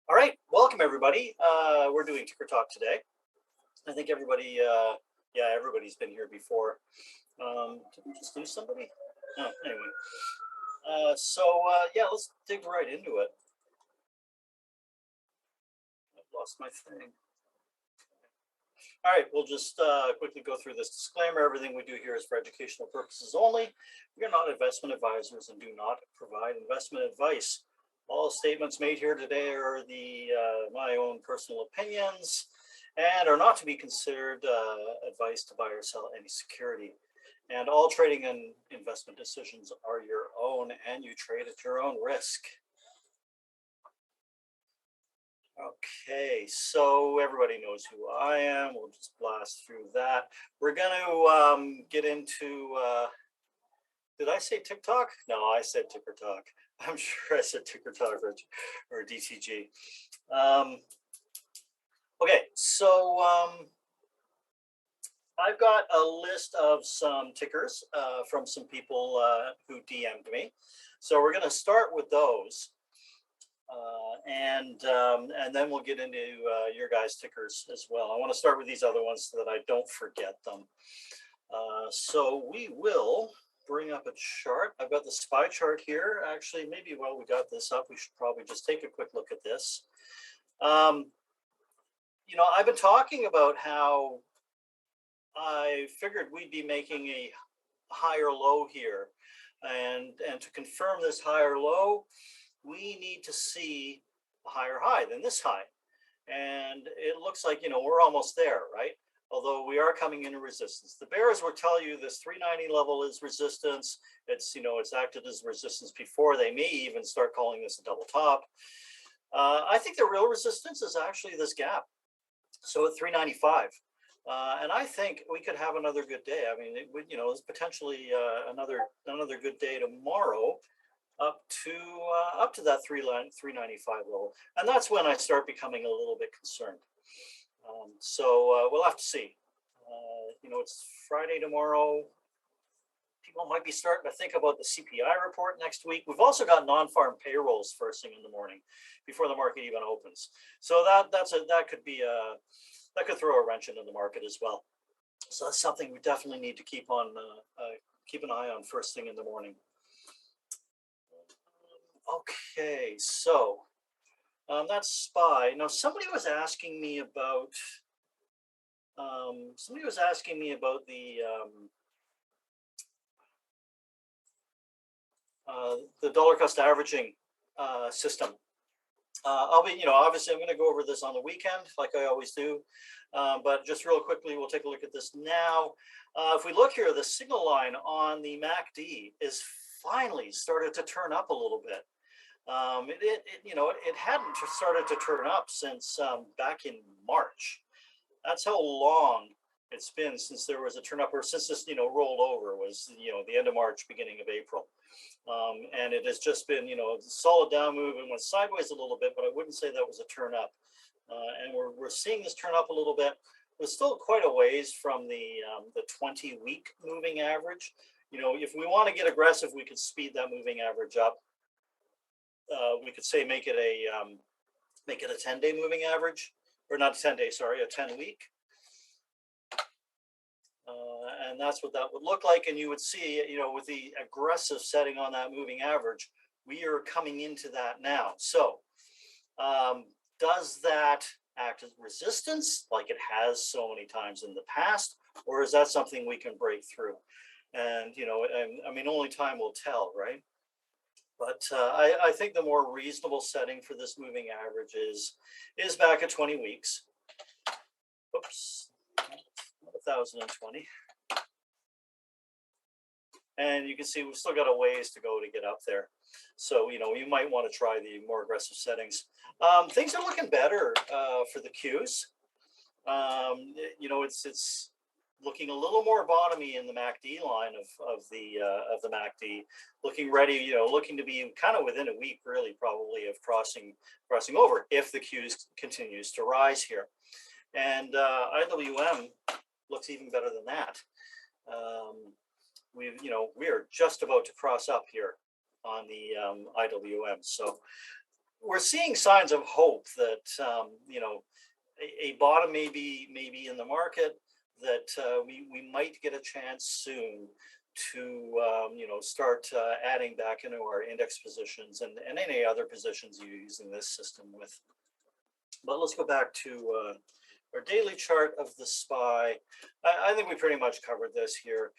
All right, welcome everybody. We're doing ticker talk today. I think everybody, yeah, everybody's been here before. Did we just lose somebody? No, anyway. Yeah, let's dig right into it. I've lost my thing. All right, we'll just quickly go through this disclaimer. Everything we do here is for educational purposes only. We are not investment advisors and do not provide investment advice. All statements made here today are my own personal opinions and are not to be considered advice to buy or sell any security. And all trading and investment decisions are your own, and you trade at your own risk. Okay, so everybody knows who I am. We'll just blast through that. We're going to get into, did I say TikTok? No, I said Ticker Talk. I'm sure I said Ticker Talk or DTG. Okay, so I've got a list of some tickers from some people who DM'd me. So we're going to start with those. And then we'll get into your guys' tickers as well. I want to start with these other ones so that I don't forget them. So we will bring up a chart. I've got the SPY chart here. Actually, maybe while we got this up, we should probably just take a quick look at this. You know, I've been talking about how I figured we'd be making a higher low here. And to confirm this higher low, we need to see a higher high than this high. And it looks like, you know, we're almost there, right? Although we are coming into resistance. The bears will tell you this 390 level is resistance. It's, you know, it's acted as resistance before. They may even start calling this a double top. I think the real resistance is actually this gap. So at 395. And I think we could have another good day. I mean, it would, you know, it's potentially another good day tomorrow up to that 395 level, and that's when I start becoming a little bit concerned. So we'll have to see. You know, it's Friday tomorrow. People might be starting to think about the CPI report next week. We've also got non-farm payrolls first thing in the morning before the market even opens. So that could throw a wrench into the market as well. So that's something we definitely need to keep an eye on first thing in the morning. Okay, so that's SPY. Now somebody was asking me about the dollar cost averaging system. Obviously I'm going to go over this on the weekend like I always do, but just real quickly we'll take a look at this now. If we look here, the signal line on the MACD is finally started to turn up a little bit. It hadn't started to turn up since back in March. That's how long it's been since there was a turn up, or since this, rolled over, was, the end of March, beginning of April. And it has just been, a solid down move and went sideways a little bit, but I wouldn't say that was a turn up. And we're seeing this turn up a little bit. It's still quite a ways from the 20-week moving average. If we want to get aggressive, we could speed that moving average up. We could say make it a 10-day moving average, or not 10-day, sorry, a 10-week. And that's what that would look like. And you would see, with the aggressive setting on that moving average, we are coming into that now. So does that act as resistance like it has so many times in the past, or is that something we can break through? And, only time will tell, right? But I think the more reasonable setting for this moving average is back at 20 weeks. Oops, 1,020. And you can see we've still got a ways to go to get up there. So, you might want to try the more aggressive settings. Things are looking better for the Qs. It's looking a little more bottomy in the MACD line of the MACD, looking ready, looking to be kind of within a week, really, probably, of crossing over if the Qs continues to rise here. And IWM looks even better than that. We are just about to cross up here on the IWM. So we're seeing signs of hope that you know, a bottom may be in the market, that we might get a chance soon to you know, start adding back into our index positions and any other positions you're using this system with. But let's go back to our daily chart of the SPY. I think we pretty much covered this here.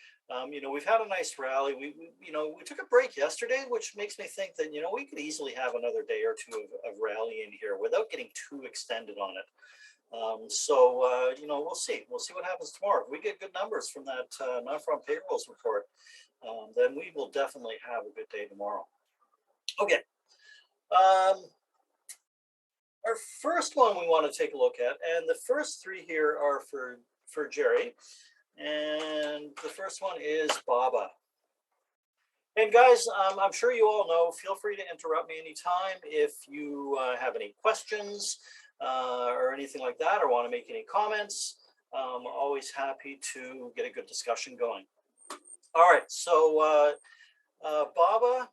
You know, we've had a nice rally. You know, we took a break yesterday, which makes me think that, you know, we could easily have another day or two of rally in here without getting too extended on it. You know, we'll see what happens tomorrow. If we get good numbers from that non-farm payrolls report, then we will definitely have a good day tomorrow. Okay. Our first one we want to take a look at, and the first three here are for Jerry, and the first one is BABA. And guys, I'm sure you all know, feel free to interrupt me anytime if you have any questions or anything like that, or want to make any comments. I'm always happy to get a good discussion going. All right, so BABA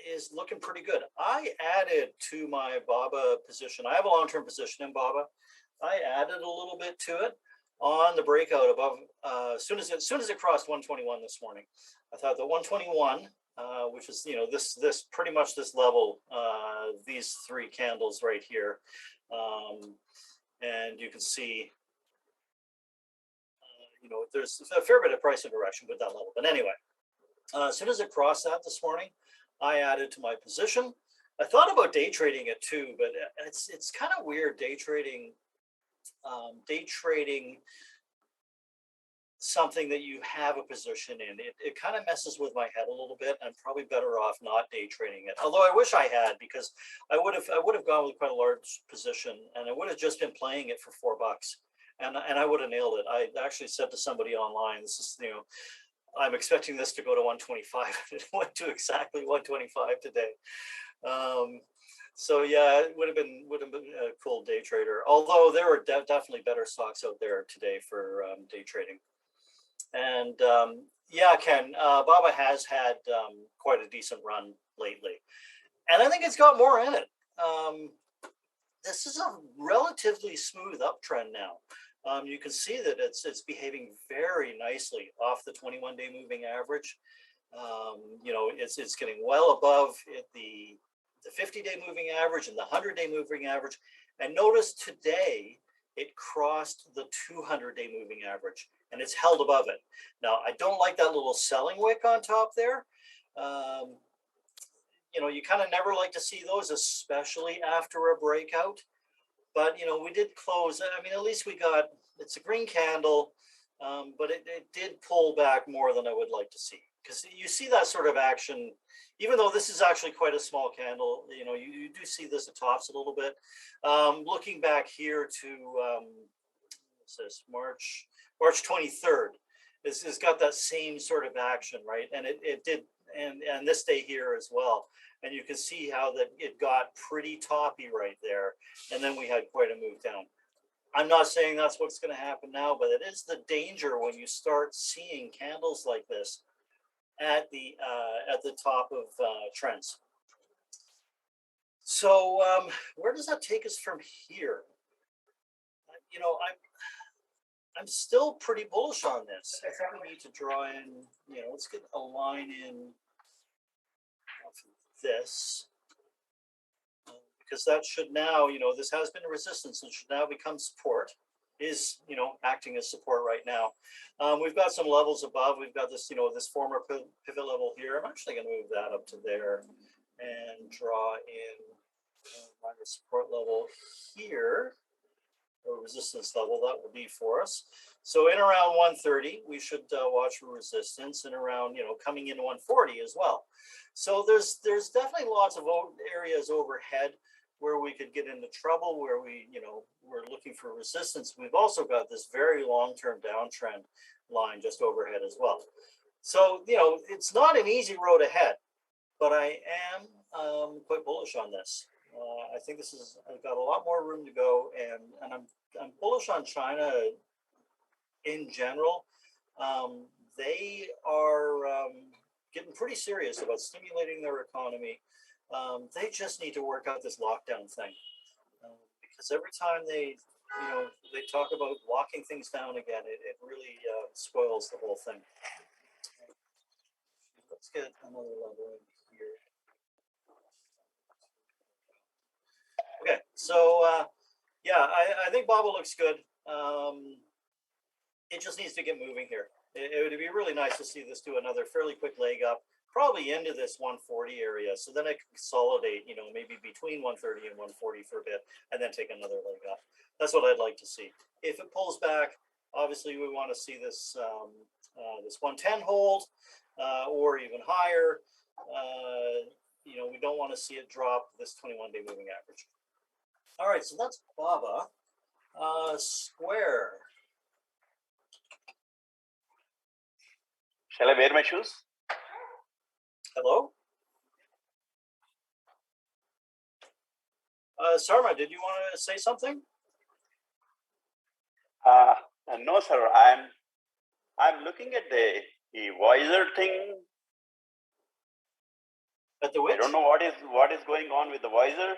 is looking pretty good. I added to my BABA position. I have a long-term position in BABA. I added a little bit to it on the breakout above. As soon as it crossed 121 this morning, I thought the 121, which is, you know, this pretty much this level, these three candles right here, and you can see, you know, there's a fair bit of price interaction with that level. But anyway, as soon as it crossed that this morning, I added to my position. I thought about day trading it too, but it's kind of weird day trading something that you have a position in. It kind of messes with my head a little bit. I'm probably better off not day trading it. Although I wish I had, because I would have gone with quite a large position, and I would have just been playing it for $4, and I would have nailed it. I actually said to somebody online, this is, you know, I'm expecting this to go to 125. It went to exactly 125 today. So yeah, it would have been a cool day trader. Although there were definitely better stocks out there today for day trading. And yeah, Ken, BABA has had quite a decent run lately, and I think it's got more in it. This is a relatively smooth uptrend now. You can see that it's behaving very nicely off the 21-day moving average. You know, it's getting well above the 50-day moving average and the 100-day moving average. And notice today it crossed the 200-day moving average, and it's held above it. Now, I don't like that little selling wick on top there. You know, you kind of never like to see those, especially after a breakout. But, you know, we did close. I mean, at least we got, it's a green candle, but it did pull back more than I would like to see. Because you see that sort of action, even though this is actually quite a small candle, you know, you do see this at tops a little bit. Looking back here to, what's this, March 23rd, it's got that same sort of action, right? And it did, and this day here as well. And you can see how that it got pretty toppy right there. And then we had quite a move down. I'm not saying that's what's going to happen now, but it is the danger when you start seeing candles like this at the top of trends. So where does that take us from here? You know, I'm still pretty bullish on this. I think we need to draw in, you know, let's get a line in this, because that should now, you know, this has been a resistance and should now become support, is, you know, acting as support right now. We've got some levels above. We've got this, you know, this former pivot level here. I'm actually going to move that up to there and draw in minor support level here, or resistance level that will be for us. So in around 130, we should watch for resistance, and around, you know, coming into 140 as well. So there's definitely lots of areas overhead where we could get into trouble, where we, you know, we're looking for resistance. We've also got this very long-term downtrend line just overhead as well. So, you know, it's not an easy road ahead, but I am quite bullish on this. I think this is, I've got a lot more room to go, and I'm bullish on China in general. They are getting pretty serious about stimulating their economy. They just need to work out this lockdown thing, because every time they talk about locking things down again, it really spoils the whole thing. Let's get another level in here. Okay, so yeah, I think Baba looks good. It just needs to get moving here. It would be really nice to see this do another fairly quick leg up, probably into this 140 area. So then I can consolidate, maybe between 130 and 140 for a bit, and then take another leg up. That's what I'd like to see. If it pulls back, obviously we want to see this this 110 hold, or even higher. We don't want to see it drop this 21-day moving average. All right, so that's Baba. Square. Shall I wear my shoes? Hello? Sarma, did you want to say something? No, sir. I'm looking at the visor thing. At the which? I don't know what is going on with the visor.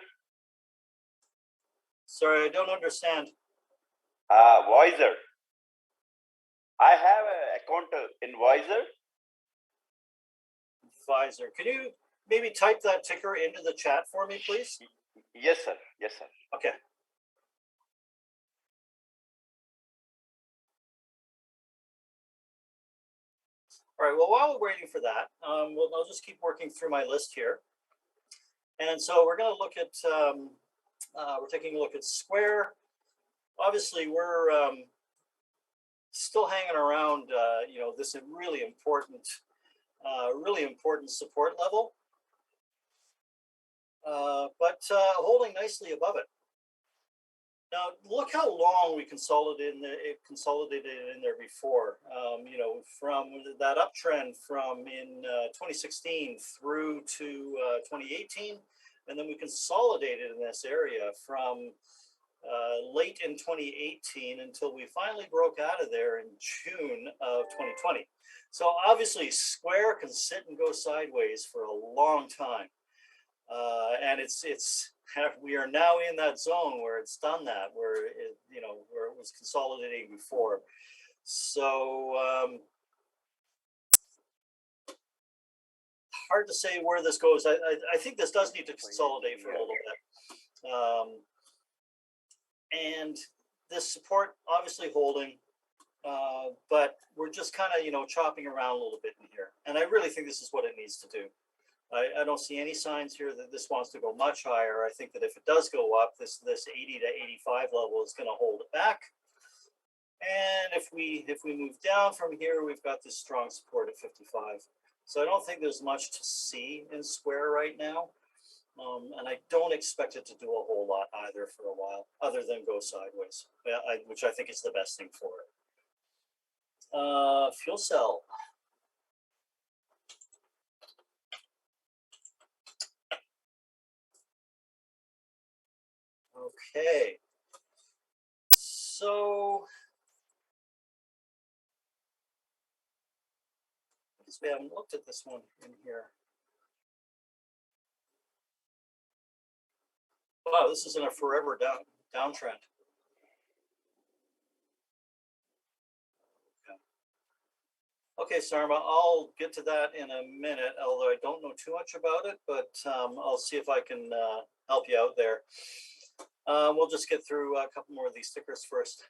Sorry, I don't understand. Visor. I have an account in Visor. Visor. Can you maybe type that ticker into the chat for me, please? Yes, sir. Yes, sir. Okay. All right, well, while we're waiting for that, I'll just keep working through my list here. And so we're going to look at, we're taking a look at Square. Obviously, we're still hanging around, this really important support level, but holding nicely above it. Now, look how long we consolidated in there before. From that uptrend from in 2016 through to 2018, and then we consolidated in this area from late in 2018 until we finally broke out of there in June of 2020. So obviously, Square can sit and go sideways for a long time, and we are now in that zone where it's done that, where it was consolidating before. So hard to say where this goes. I think this does need to consolidate for a little bit. And this support obviously holding, but we're just kind of, chopping around a little bit in here. And I really think this is what it needs to do. I don't see any signs here that this wants to go much higher. I think that if it does go up, this 80 to 85 level is going to hold it back. And if we move down from here, we've got this strong support at 55. So I don't think there's much to see in Square right now. And I don't expect it to do a whole lot either for a while, other than go sideways, which I think is the best thing for it. Fuel cell. Okay. So I guess we haven't looked at this one in here. Wow, this is in a forever downtrend. Okay, Sarma, I'll get to that in a minute, although I don't know too much about it, but I'll see if I can help you out there. We'll just get through a couple more of these stickers first.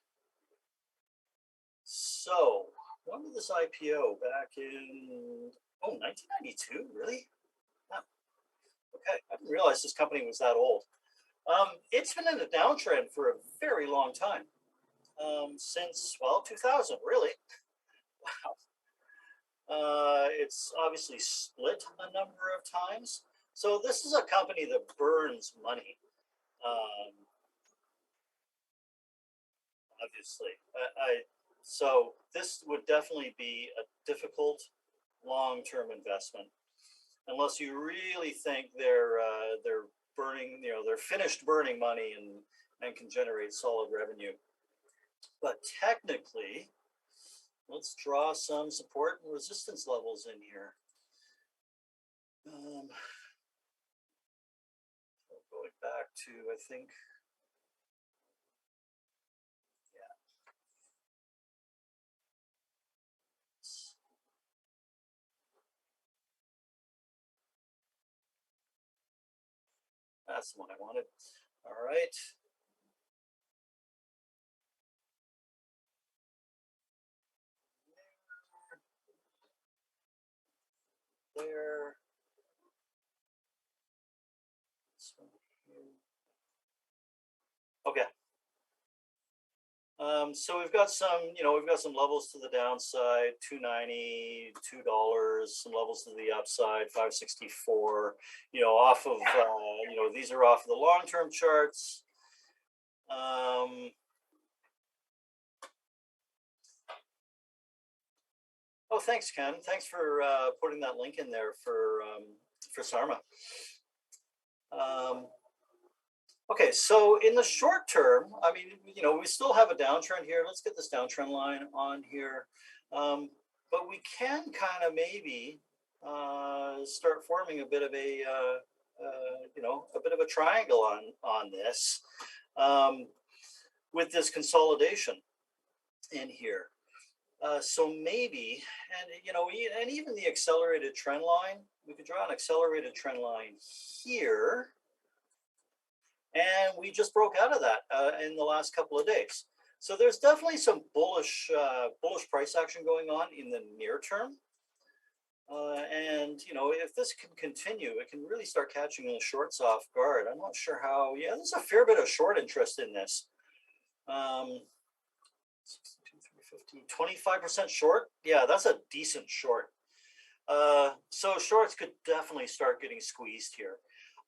So, when did this IPO? Back in, 1992, really? Wow. Okay, I didn't realize this company was that old. It's been in a downtrend for a very long time, since, 2000, really. Wow. It's obviously split a number of times. So this is a company that burns money. Obviously, so this would definitely be a difficult long-term investment, unless you really think they're burning, they're finished burning money and can generate solid revenue. But technically, let's draw some support and resistance levels in here. going back to, I think, yeah. That's the one I wanted. All right. There. This one here. Okay. So we've got some, we've got some levels to the downside, $2.90, $2, some levels to the upside, 564, off of, these are off of the long-term charts. Oh, thanks, Ken. Thanks for putting that link in there for Sarma. Okay, so in the short term, I mean, we still have a downtrend here. Let's get this downtrend line on here. But we can kind of maybe start forming a bit of a, a bit of a triangle on this with this consolidation in here. So maybe, and even the accelerated trend line, we could draw an accelerated trend line here. And we just broke out of that in the last couple of days. So there's definitely some bullish price action going on in the near term. And, if this can continue, it can really start catching the shorts off guard. I'm not sure how. Yeah, there's a fair bit of short interest in this. 25% short. Yeah, that's a decent short. So shorts could definitely start getting squeezed here.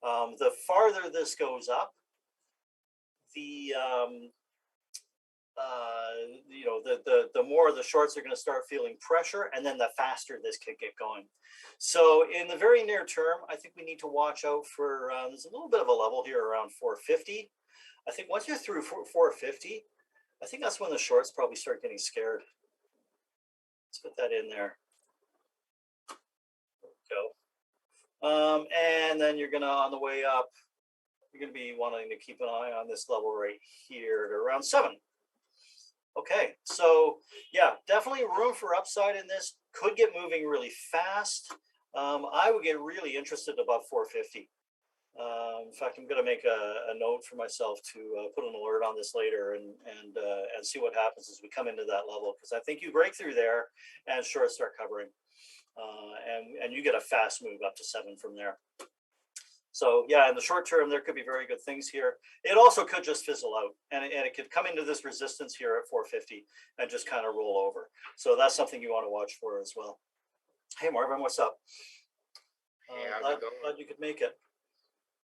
The farther this goes up, the more the shorts are going to start feeling pressure, and then the faster this could get going. So in the very near term, I think we need to watch out for, there's a little bit of a level here around 450. I think once you're through 450, I think that's when the shorts probably start getting scared. Let's put that in there. There we go. And then you're going to, on the way up, you're going to be wanting to keep an eye on this level right here at around 7. Okay, so yeah, definitely room for upside in this. Could get moving really fast. I would get really interested above 450. In fact, I'm going to make a note for myself to put an alert on this later and see what happens as we come into that level, because I think you break through there and shorts start covering, and you get a fast move up to 7 from there. So yeah, in the short term, there could be very good things here. It also could just fizzle out, and it could come into this resistance here at 450 and just kind of roll over. So that's something you want to watch for as well. Hey, Marvin, what's up? Glad you could make it.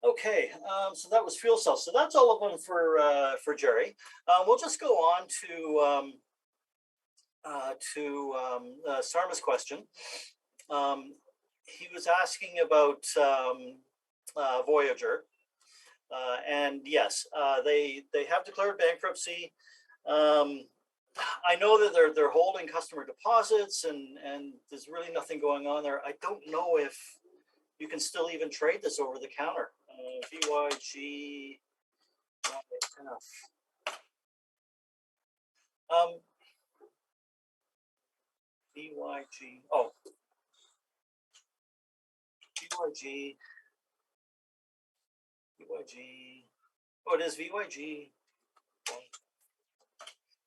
Okay, so that was fuel cells. So that's all of them for Jerry. We'll just go on to Sarma's question. He was asking about Voyager, and yes, they have declared bankruptcy. I know that they're holding customer deposits, and there's really nothing going on there. I don't know if you can still even trade this over the counter. VYGVF. VYG. Oh, VYG. Oh, it is VYG.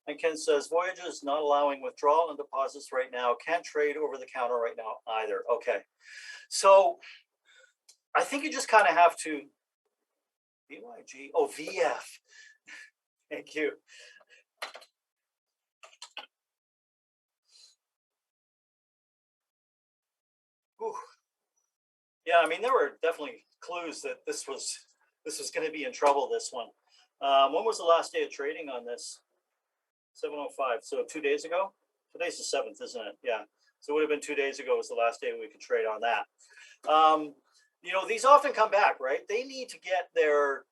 And Ken says Voyager is not allowing withdrawal and deposits right now. Can't trade over the counter right now either. Okay, so I think you just kind of have to VYG. Oh, VF. Thank you. Whew. Yeah, I mean, there were definitely clues that this was going to be in trouble. This one. When was the last day of trading on this? 7:05. So 2 days ago. Today's the 7th, isn't it? Yeah. So it would have been 2 days ago was the last day we could trade on that. These often come back, right? They need to get their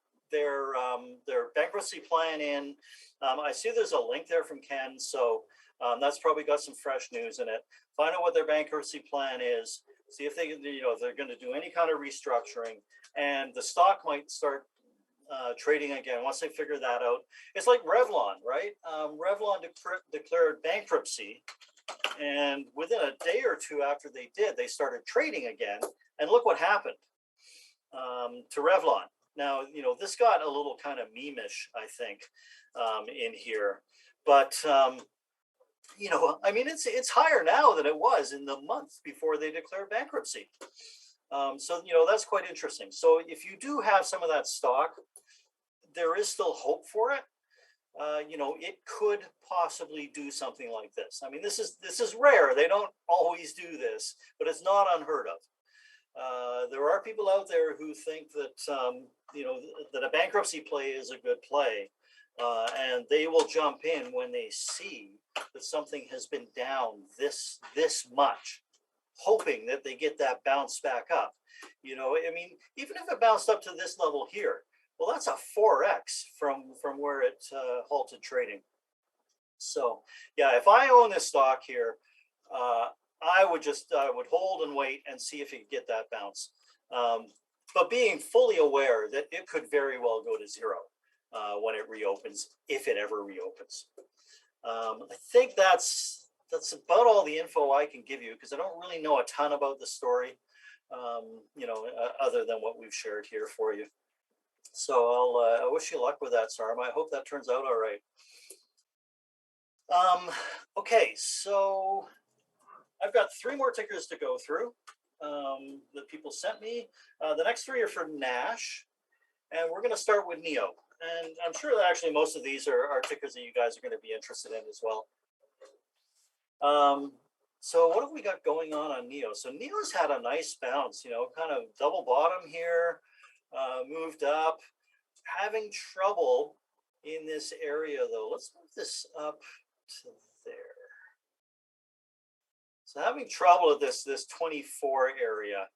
bankruptcy plan in. I see there's a link there from Ken, so that's probably got some fresh news in it. Find out what their bankruptcy plan is. See if they, if they're going to do any kind of restructuring, and the stock might start trading again once they figure that out. It's like Revlon, right? Revlon declared bankruptcy, and within a day or two after they did, they started trading again, and look what happened to Revlon. Now, you know, this got a little kind of meme-ish, I think, in here, but you know, I mean, it's higher now than it was in the month before they declared bankruptcy. So, you know, that's quite interesting. So if you do have some of that stock, there is still hope for it. You know, it could possibly do something like this. I mean, this is rare. They don't always do this, but it's not unheard of. There are people out there who think that, you know, that a bankruptcy play is a good play. And they will jump in when they see that something has been down this much, hoping that they get that bounce back up. You know, I mean, even if it bounced up to this level here, well, that's a 4x from where it halted trading. So yeah, if I own this stock here, I would hold and wait and see if it could get that bounce. But being fully aware that it could very well go to zero when it reopens, if it ever reopens. I think that's about all the info I can give you, because I don't really know a ton about the story, you know, other than what we've shared here for you. So I wish you luck with that, Sarma. I hope that turns out all right. Okay, so I've got 3 more tickers to go through that people sent me. The next 3 are for Nash, and we're going to start with NEO. And I'm sure that actually most of these are tickers that you guys are going to be interested in as well. So what have we got going on NEO? So NEO's had a nice bounce, you know, kind of double bottom here, moved up, having trouble in this area though. Let's move this up to there. So having trouble at this 24 area.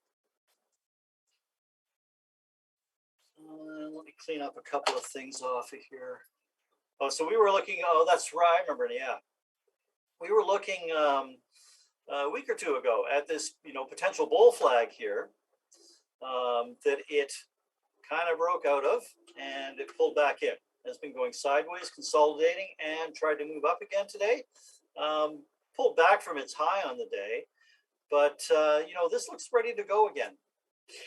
Let me clean up a couple of things off of here. Oh, so we were looking, oh, that's right, I remember, yeah. We were looking a week or 2 ago at this, you know, potential bull flag here that it kind of broke out of, and it pulled back in. It's been going sideways, consolidating, and tried to move up again today. Pulled back from its high on the day, but you know, this looks ready to go again.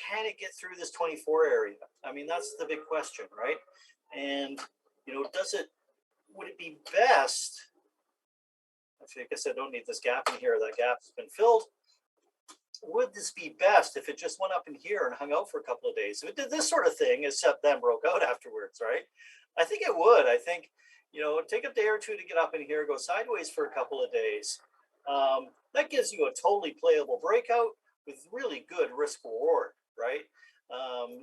Can it get through this 24 area? I mean, that's the big question, right? And you know, would it be best? I guess I don't need this gap in here. That gap's been filled. Would this be best if it just went up in here and hung out for a couple of days? If it did this sort of thing, except then broke out afterwards, right? I think it would. I think, you know, take a day or 2 to get up in here, go sideways for a couple of days. That gives you a totally playable breakout with really good risk reward, right?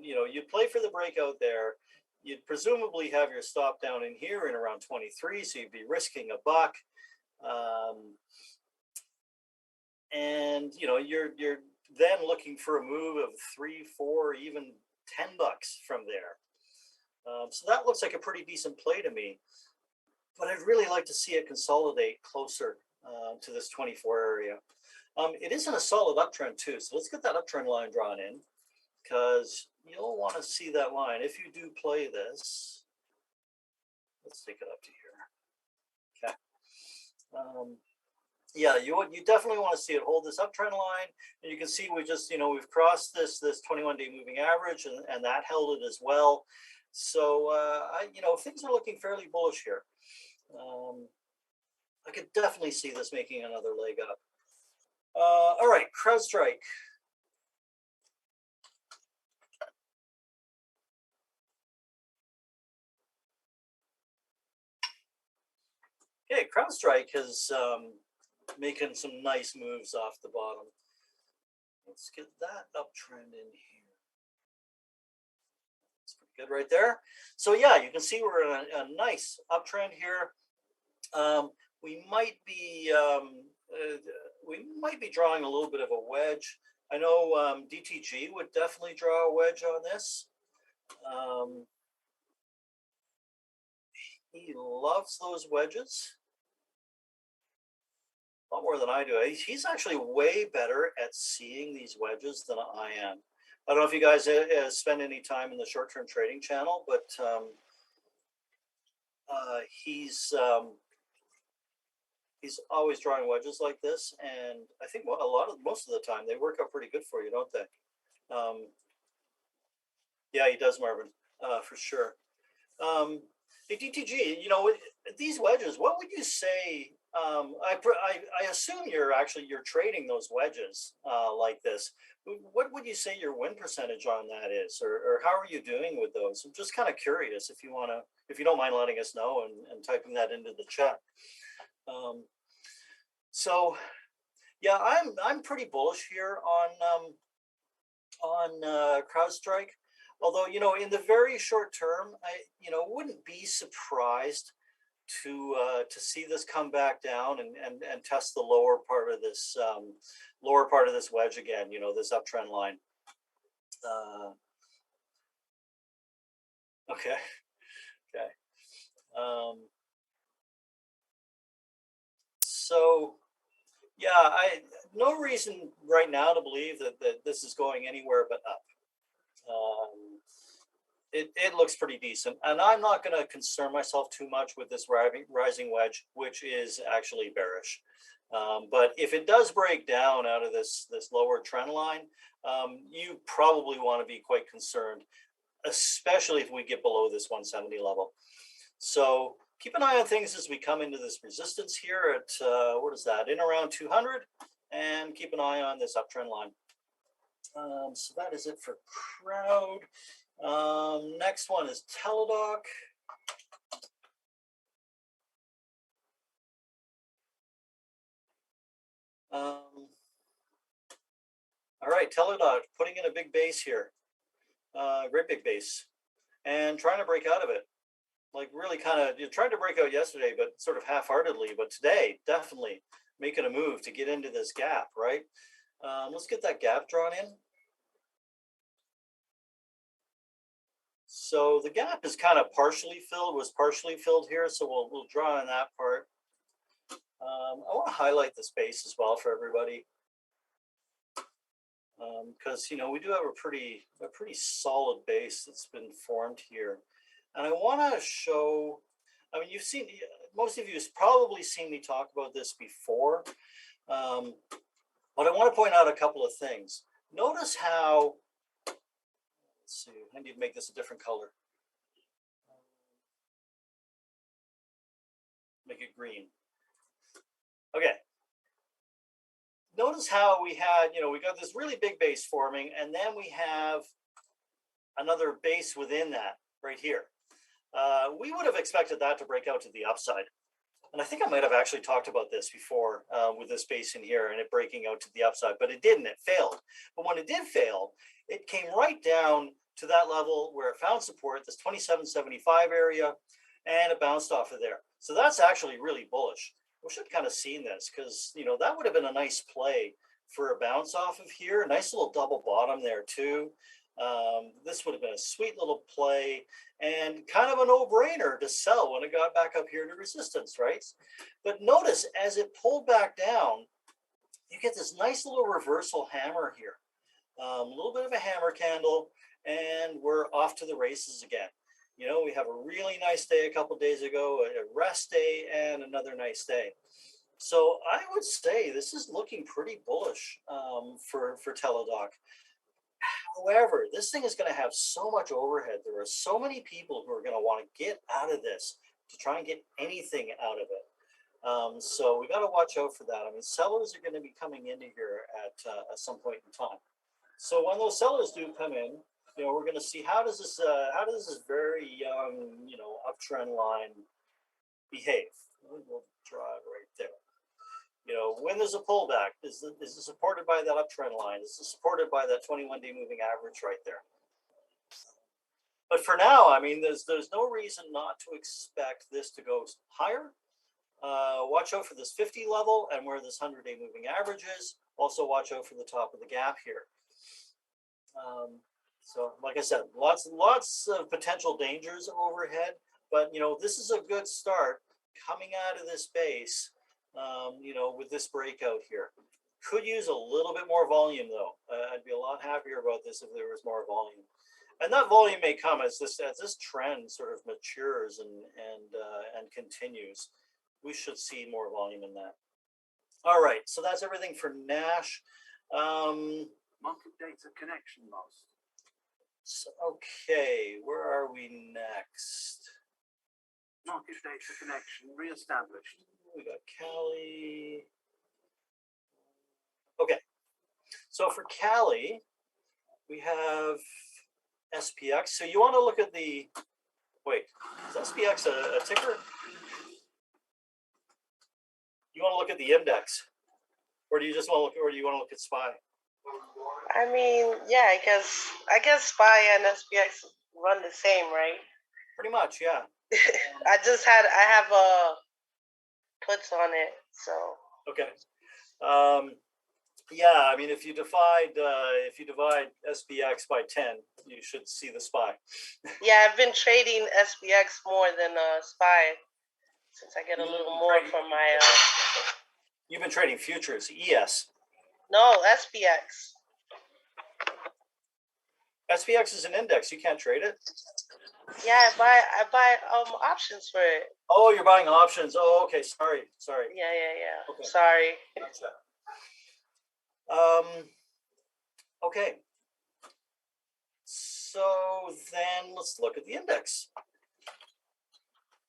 You know, you play for the breakout there. You'd presumably have your stop down in here in around 23, so you'd be risking $1. And you know, you're then looking for a move of $3, $4, even $10 from there. So that looks like a pretty decent play to me, but I'd really like to see it consolidate closer to this 24 area. It is in a solid uptrend too, so let's get that uptrend line drawn in, because you'll want to see that line if you do play this. Let's take it up to here. Okay. Yeah, you definitely want to see it hold this uptrend line, and you can see we just, you know, we've crossed this 21-day moving average, and that held it as well. So you know, things are looking fairly bullish here. I could definitely see this making another leg up. All right, CrowdStrike. Okay, CrowdStrike has making some nice moves off the bottom. Let's get that uptrend in here. That's pretty good right there. So yeah, you can see we're in a nice uptrend here. We might be drawing a little bit of a wedge. I know DTG would definitely draw a wedge on this. He loves those wedges a lot more than I do. He's actually way better at seeing these wedges than I am. I don't know if you guys spend any time in the short-term trading channel, but he's always drawing wedges like this, and I think most of the time they work out pretty good for you, don't they? Yeah, he does, Marvin, for sure. Hey, DTG, you know, these wedges, what would you say? I assume you're trading those wedges like this. What would you say your win percentage on that is, or how are you doing with those? I'm just kind of curious if you don't mind letting us know and typing that into the chat. So yeah, I'm pretty bullish here on CrowdStrike. Although, you know, in the very short term, I wouldn't be surprised to see this come back down and test the lower part of this wedge again. You know, this uptrend line. Okay. So yeah, no reason right now to believe that this is going anywhere but up. It looks pretty decent, and I'm not going to concern myself too much with this rising wedge, which is actually bearish. But if it does break down out of this lower trend line, you probably want to be quite concerned, especially if we get below this 170 level. So keep an eye on things as we come into this resistance here at what is that, in around 200, and keep an eye on this uptrend line. So that is it for Crowd. Next one is TDOC. All right, TDOC putting in a big base here, great big base, and trying to break out of it. Like really kind of, you're trying to break out yesterday, but sort of half-heartedly. But today, definitely making a move to get into this gap, right? Let's get that gap drawn in. So the gap is kind of was partially filled here. So we'll draw in that part. I want to highlight the space as well for everybody, because you know we do have a pretty solid base that's been formed here, and I want to show. I mean, most of you have probably seen me talk about this before, but I want to point out a couple of things. Notice how. Let's see, I need to make this a different color. Make it green. Okay. Notice how we had, we got this really big base forming, and then we have another base within that right here. We would have expected that to break out to the upside. And I think I might have actually talked about this before with this base in here and it breaking out to the upside, but it didn't, it failed. But when it did fail, it came right down to that level where it found support, this 2775 area, and it bounced off of there. So that's actually really bullish. We should kind of seen this because, that would have been a nice play for a bounce off of here. Nice little double bottom there too. This would have been a sweet little play and kind of a no-brainer to sell when it got back up here to resistance, right? But notice as it pulled back down, you get this nice little reversal hammer here. A little bit of a hammer candle, and we're off to the races again. We have a really nice day a couple of days ago, a rest day, and another nice day. So I would say this is looking pretty bullish for TDOC. However, this thing is going to have so much overhead. There are so many people who are going to want to get out of this to try and get anything out of it. So we got to watch out for that. I mean, sellers are going to be coming into here at some point in time. So when those sellers do come in, we're going to see how does this very young, uptrend line behave. We'll draw it right there. When there's a pullback, is it supported by that uptrend line? Is it supported by that 21-day moving average right there? But for now, I mean, there's no reason not to expect this to go higher. Watch out for this 50 level and where this 100-day moving average is. Also watch out for the top of the gap here. So like I said, lots of potential dangers overhead, but this is a good start coming out of this base, with this breakout here. Could use a little bit more volume though. I'd be a lot happier about this if there was more volume. And that volume may come as this trend sort of matures and continues. We should see more volume in that. All right, so that's everything for Nash. Market data connection lost. So, okay, where are we next? Market data connection re-established. We got Cali. Okay, so for Cali, we have SPX. So you want to look at the, wait, is SPX a ticker? You want to look at the index, or do you just want to look, or do you want to look at SPY? I mean, yeah, I guess SPY and SPX run the same, right? Pretty much, yeah. I have puts on it, so. Okay. Yeah, I mean, if you divide SPX by 10, you should see the SPY. Yeah, I've been trading SPX more than SPY since I get a little more from my. You've been trading futures, ES. No, SPX. SPX is an index. You can't trade it. Yeah, I buy options for it. Oh, you're buying options. Oh, okay. Sorry. Yeah. Okay. Sorry. Gotcha. Okay. So then let's look at the index.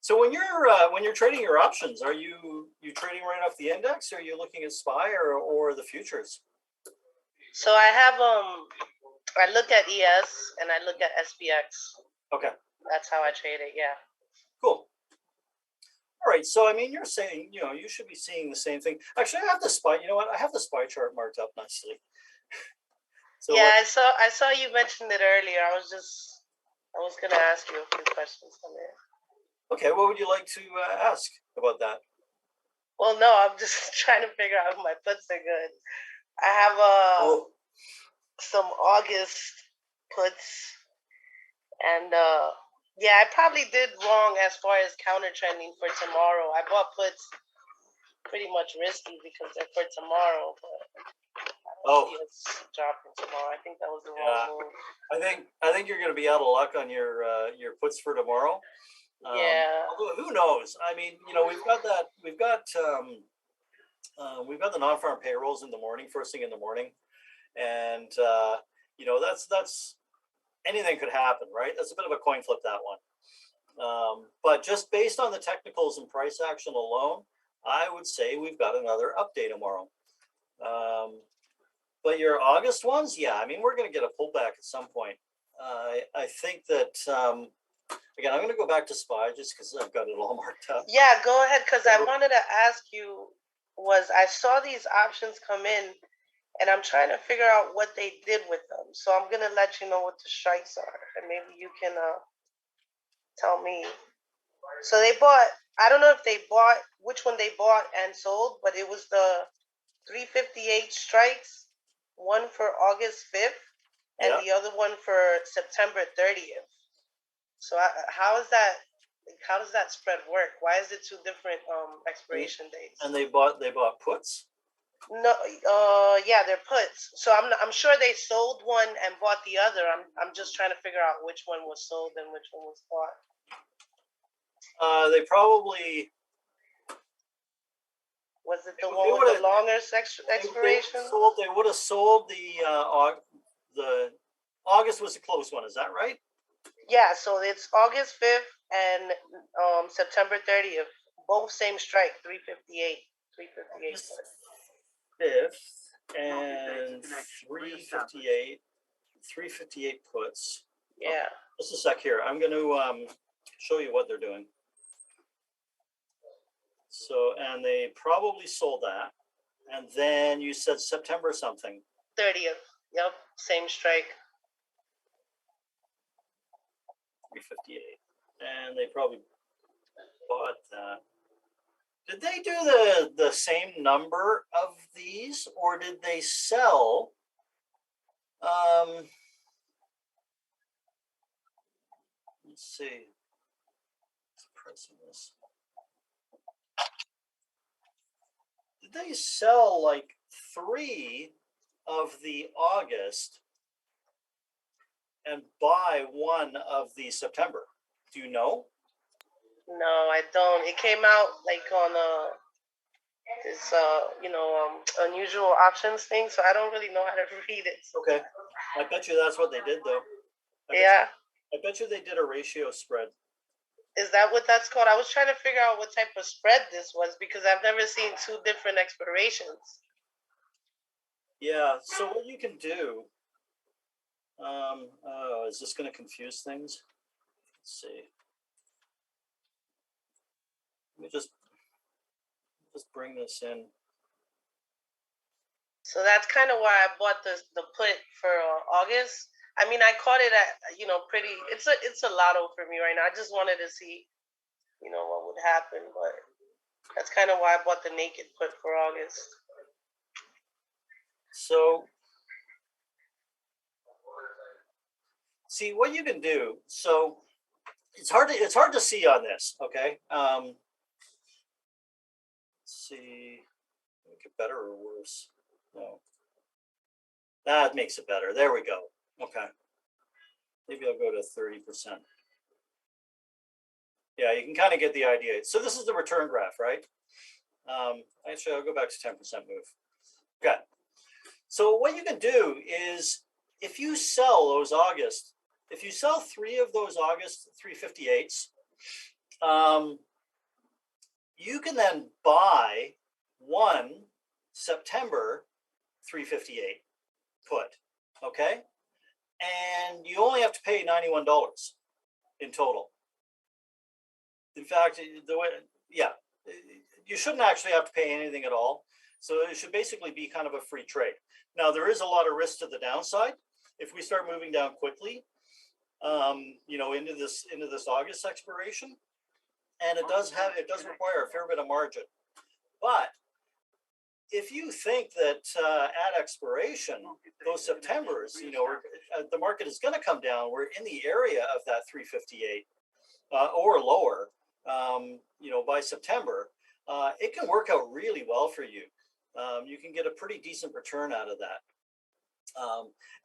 So when you're trading your options, are you trading right off the index, or are you looking at SPY or the futures? So I have I look at ES and I look at SPX. Okay. That's how I trade it. Yeah. Cool. All right. So I mean, you're saying you should be seeing the same thing. Actually, I have the SPY. You know what? I have the SPY chart marked up nicely. So yeah, I saw you mentioned it earlier. I was gonna ask you a few questions on it. Okay, what would you like to ask about that? Well, no, I'm just trying to figure out if my puts are good. I have some August puts, and yeah, I probably did wrong as far as counter trending for tomorrow. I bought puts pretty much risky because they're for tomorrow, but I don't see us dropping tomorrow. I think that was the wrong move. I think you're going to be out of luck on your puts for tomorrow. Yeah. Although who knows? I mean, we've got the non-farm payrolls in the morning, first thing in the morning, and that's anything could happen, right? That's a bit of a coin flip, that one. But just based on the technicals and price action alone, I would say we've got another update tomorrow. But your August ones, yeah, I mean, we're going to get a pullback at some point. I think that. Again, I'm going to go back to SPY just because I've got it all marked up. Yeah, go ahead, because I wanted to ask you, I saw these options come in, and I'm trying to figure out what they did with them. So I'm going to let you know what the strikes are, and maybe you can tell me. So they bought, I don't know if they bought, which one they bought and sold, but it was the 358 strikes, one for August 5th, and the other one for September 30th. So how does that spread work? Why is it two different expiration dates? And they bought puts? No, yeah, they're puts. So I'm sure they sold one and bought the other. I'm just trying to figure out which one was sold and which one was bought. They probably. Was it the one with the longer expiration? They would have sold the August was the close one. Is that right? Yeah, so it's August 5th and September 30th. Both same strike, 358. 5th and 358 puts. Yeah. Just a sec here. I'm going to show you what they're doing. So, and they probably sold that. And then you said September something. 30th. Yep, same strike. 358, and they probably bought that. Did they do the same number of these, or did they sell? Let's see. Pressing this. Did they sell like 3 of the August and buy 1 of the September? Do you know? No, I don't. It came out like on this unusual options thing, so I don't really know how to read it. Okay. I bet you that's what they did, though. Yeah. I bet you they did a ratio spread. Is that what that's called? I was trying to figure out what type of spread this was because I've never seen 2 different expirations. Yeah. So what you can do, is this going to confuse things? Let's see. Let me just bring this in. So that's kind of why I bought the put for August. I mean, I caught it at pretty. It's a lotto for me right now. I just wanted to see, what would happen, but that's kind of why I bought the naked put for August. So, see what you can do. So it's hard to see on this. Okay. Let's see, make it better or worse. No, that makes it better. There we go. Okay. Maybe I'll go to 30%. Yeah, you can kind of get the idea. So this is the return graph, right? Actually, I'll go back to 10% move. Okay. So what you can do is if you sell those August, if you sell 3 of those August 358s, you can then buy 1 September 358 put, okay? And you only have to pay $91 in total. In fact, you shouldn't actually have to pay anything at all. So it should basically be kind of a free trade. Now, there is a lot of risk to the downside. If we start moving down quickly, into this August expiration, and it does require a fair bit of margin. But if you think that at expiration, those Septembers, the market is going to come down, we're in the area of that 358 or lower, by September, it can work out really well for you. You can get a pretty decent return out of that.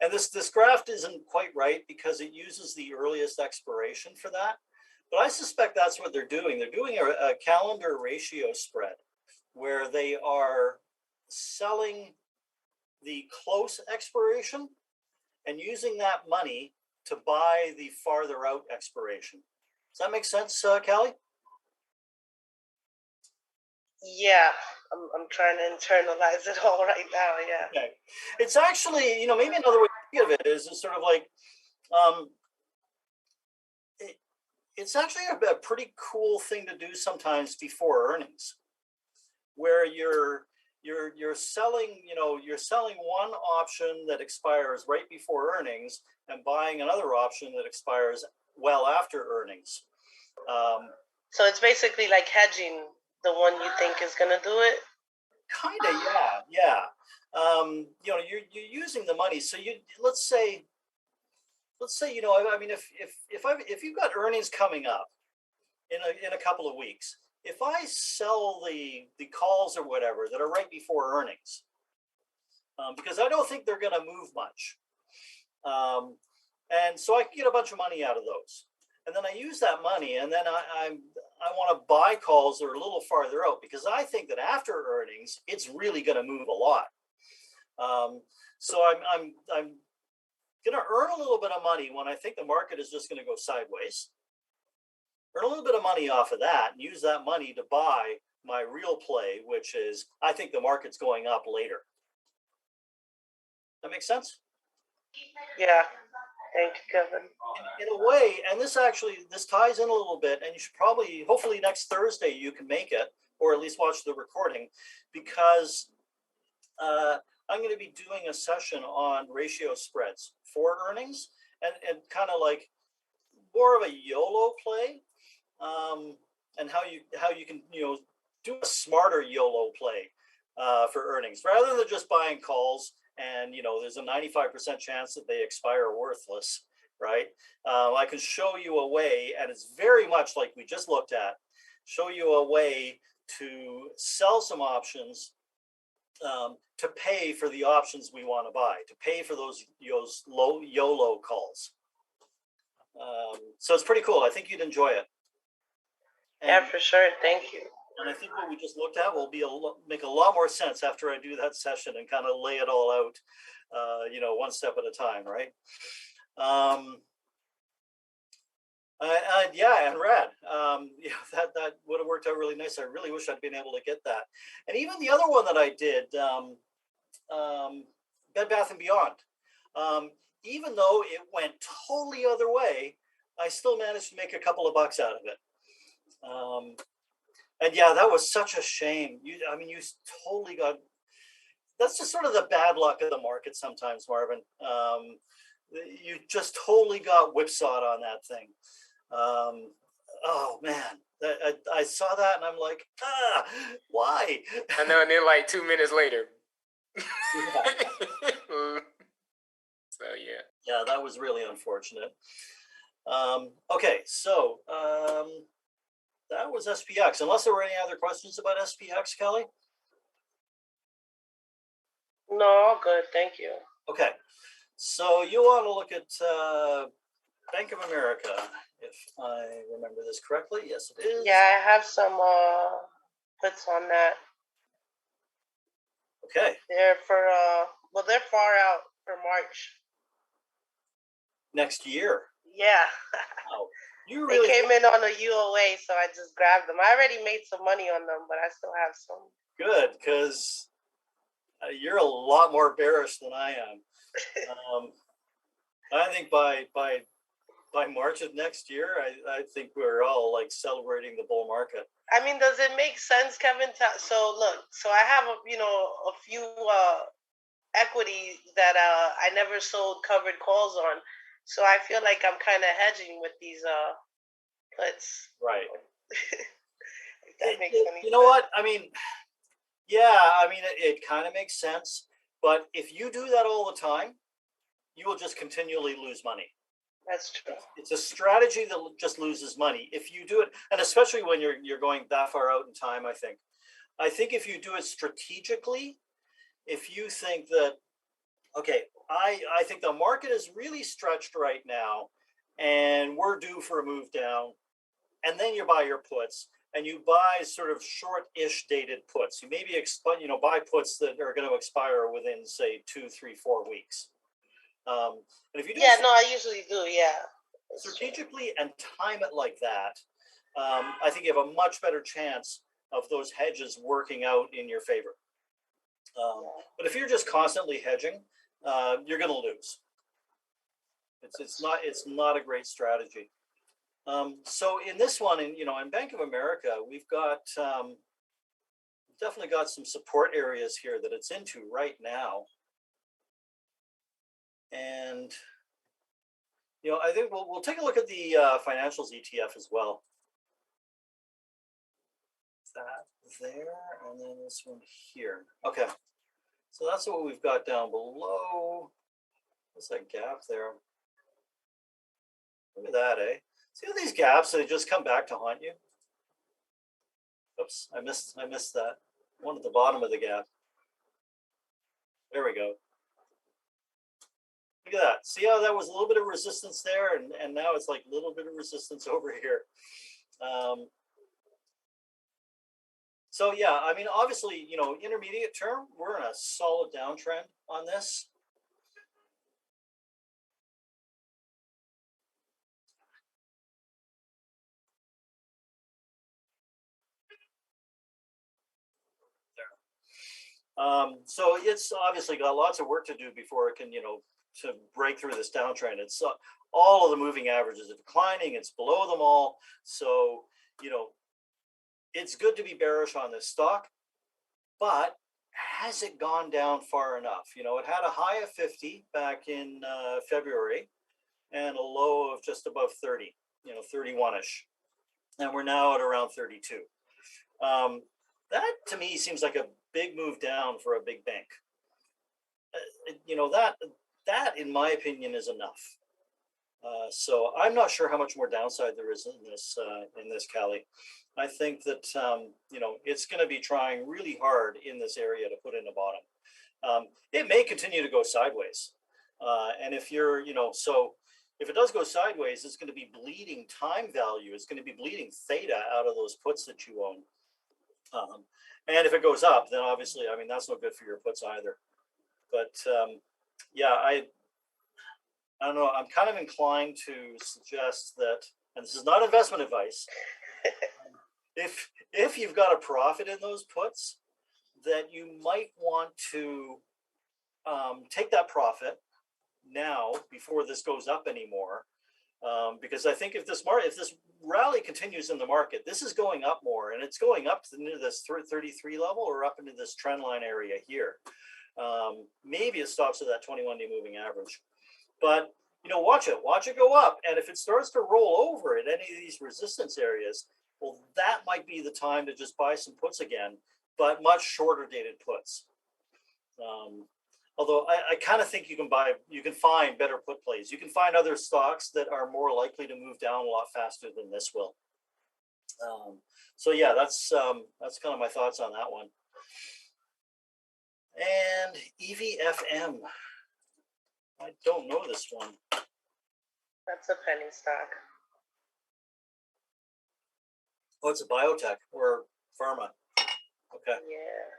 And this graph isn't quite right because it uses the earliest expiration for that. But I suspect that's what they're doing. They're doing a calendar ratio spread where they are selling the close expiration and using that money to buy the farther out expiration. Does that make sense, Callie? Yeah, I'm trying to internalize it all right now. Yeah. Okay. It's actually, maybe another way to think of it is sort of like, it's actually a pretty cool thing to do sometimes before earnings, where you're selling, you're selling one option that expires right before earnings and buying another option that expires well after earnings. So it's basically like hedging the one you think is going to do it. Kind of, yeah. You're using the money. So let's say, if you've got earnings coming up in a couple of weeks, if I sell the calls or whatever that are right before earnings, because I don't think they're going to move much, and so I can get a bunch of money out of those, and then I use that money, and then I want to buy calls that are a little farther out because I think that after earnings it's really going to move a lot. So I'm going to earn a little bit of money when I think the market is just going to go sideways. Earn a little bit of money off of that and use that money to buy my real play, which is I think the market's going up later. That makes sense? Yeah. Thank you, Kevin. In a way, and this ties in a little bit, and you should hopefully next Thursday you can make it, or at least watch the recording, because I'm going to be doing a session on ratio spreads for earnings and kind of like more of a YOLO play, and how you can do a smarter YOLO play for earnings rather than just buying calls. And there's a 95% chance that they expire worthless, right? I can show you a way, and it's very much like we just looked at, show you a way to sell some options to pay for the options we want to buy, to pay for those low YOLO calls. So it's pretty cool. I think you'd enjoy it. Yeah, for sure. Thank you. And I think what we just looked at will be make a lot more sense after I do that session and kind of lay it all out, one step at a time, right? Yeah, and rad. That would have worked out really nice. I really wish I'd been able to get that. And even the other one that I did, Bed Bath and Beyond. Even though it went totally other way, I still managed to make a couple of bucks out of it. And yeah, that was such a shame. You totally got. That's just sort of the bad luck of the market sometimes, Marvin. You just totally got whipsawed on that thing. Oh man, I saw that and I'm like, why? I know, and then like 2 minutes later. So yeah. Yeah, that was really unfortunate. Okay, so that was SPX. Unless there were any other questions about SPX, Kelly? No, all good. Thank you. Okay, so you want to look at Bank of America, if I remember this correctly. Yes, it is. Yeah, I have some puts on that. Okay. They're they're far out for March. Next year. Yeah. Wow. You really They came in on a UOA, so I just grabbed them. I already made some money on them, but I still have some. Good, because you're a lot more bearish than I am. I think by March of next year, I think we're all like celebrating the bull market. I mean, does it make sense, Kevin? So look, so I have a few equity that I never sold covered calls on. So I feel like I'm kind of hedging with these puts. Right. If that makes any sense. You know what? I mean, yeah, it kind of makes sense. But if you do that all the time, you will just continually lose money. That's true. It's a strategy that just loses money. If you do it, and especially when you're going that far out in time, I think if you do it strategically, if you think that, okay, I think the market is really stretched right now and we're due for a move down, and then you buy your puts and you buy sort of short-ish dated puts. You maybe buy puts that are going to expire within, say, 2, 3, 4 weeks. And if you do I usually do, strategically and time it like that, I think you have a much better chance of those hedges working out in your favor. But if you're just constantly hedging, you're going to lose. It's not a great strategy. So in this one, in Bank of America, we've got definitely got some support areas here that it's into right now. And I think we'll take a look at the financials ETF as well. That there, and then this one here. Okay, so that's what we've got down below. What's that gap there? Look at that, eh? See all these gaps, they just come back to haunt you. Oops, I missed that one at the bottom of the gap. There we go. Look at that. See how that was a little bit of resistance there, and now it's like a little bit of resistance over here. So yeah, obviously, intermediate term, we're in a solid downtrend on this. So it's obviously got lots of work to do before it can, to break through this downtrend. It's all of the moving averages are declining. It's below them all. So, it's good to be bearish on this stock, but has it gone down far enough? It had a high of 50 back in February and a low of just above 30, 31-ish. And we're now at around 32. That to me seems like a big move down for a big bank. That in my opinion is enough. So I'm not sure how much more downside there is in this Cali. I think that you know, it's going to be trying really hard in this area to put in a bottom. It may continue to go sideways, and if you're, you know, so if it does go sideways, it's going to be bleeding time value. It's going to be bleeding theta out of those puts that you own. And if it goes up, then obviously, I mean, that's no good for your puts either. But yeah, I don't know. I'm kind of inclined to suggest that, and this is not investment advice, if you've got a profit in those puts, that you might want to take that profit now before this goes up anymore, because I think if this rally continues in the market, this is going up more, and it's going up into this 33 level or up into this trend line area here. Maybe it stops at that 21-day moving average, but you know, watch it go up, and if it starts to roll over at any of these resistance areas, well, that might be the time to just buy some puts again, but much shorter dated puts. Although I kind of think you can find better put plays. You can find other stocks that are more likely to move down a lot faster than this will. So yeah, that's kind of my thoughts on that one. And EVFM. I don't know this one. That's a penny stock. Oh, it's a biotech or pharma. Okay. Yeah.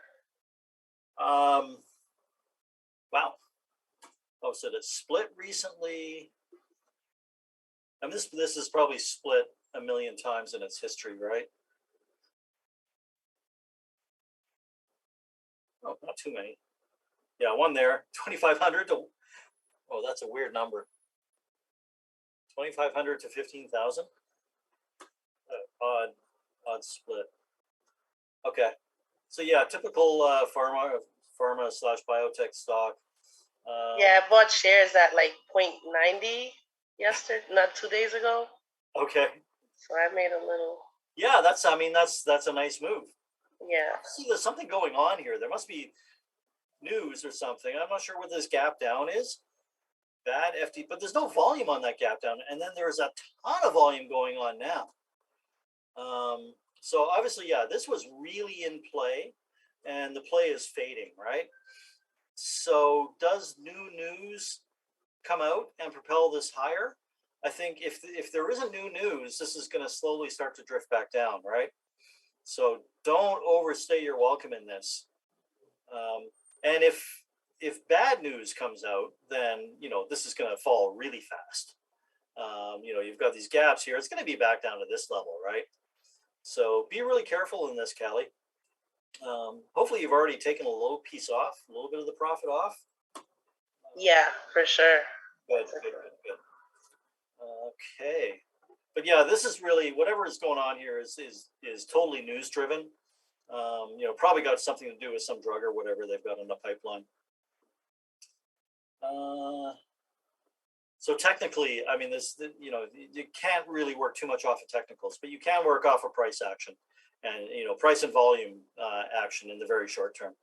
Wow. Oh, so it split recently. And this is probably split a million times in its history, right? Oh, not too many. Yeah, one there. 2,500 to. Oh, that's a weird number. 2,500 to 15,000. Odd split. Okay. So yeah, typical pharma slash biotech stock. Yeah, I bought shares at like 0.90 yesterday, not 2 days ago. Okay. So I made a little. Yeah, that's a nice move. Yeah. See, there's something going on here. There must be news or something. I'm not sure what this gap down is. Bad FD, but there's no volume on that gap down, and then there's a ton of volume going on now. So obviously, yeah, this was really in play, and the play is fading, right? So does new news come out and propel this higher? I think if there isn't new news, this is going to slowly start to drift back down, right? So don't overstay your welcome in this. And if bad news comes out, then you know this is going to fall really fast. You know, you've got these gaps here. It's going to be back down to this level, right? So be really careful in this, Callie. Hopefully you've already taken a little piece off, a little bit of the profit off. Yeah, for sure. Good. Okay, but yeah, this is really whatever is going on here is totally news driven. You know, probably got something to do with some drug or whatever they've got in the pipeline. So technically, I mean, you know, you can't really work too much off of technicals, but you can work off of price action and, you know, price and volume action in the very short term.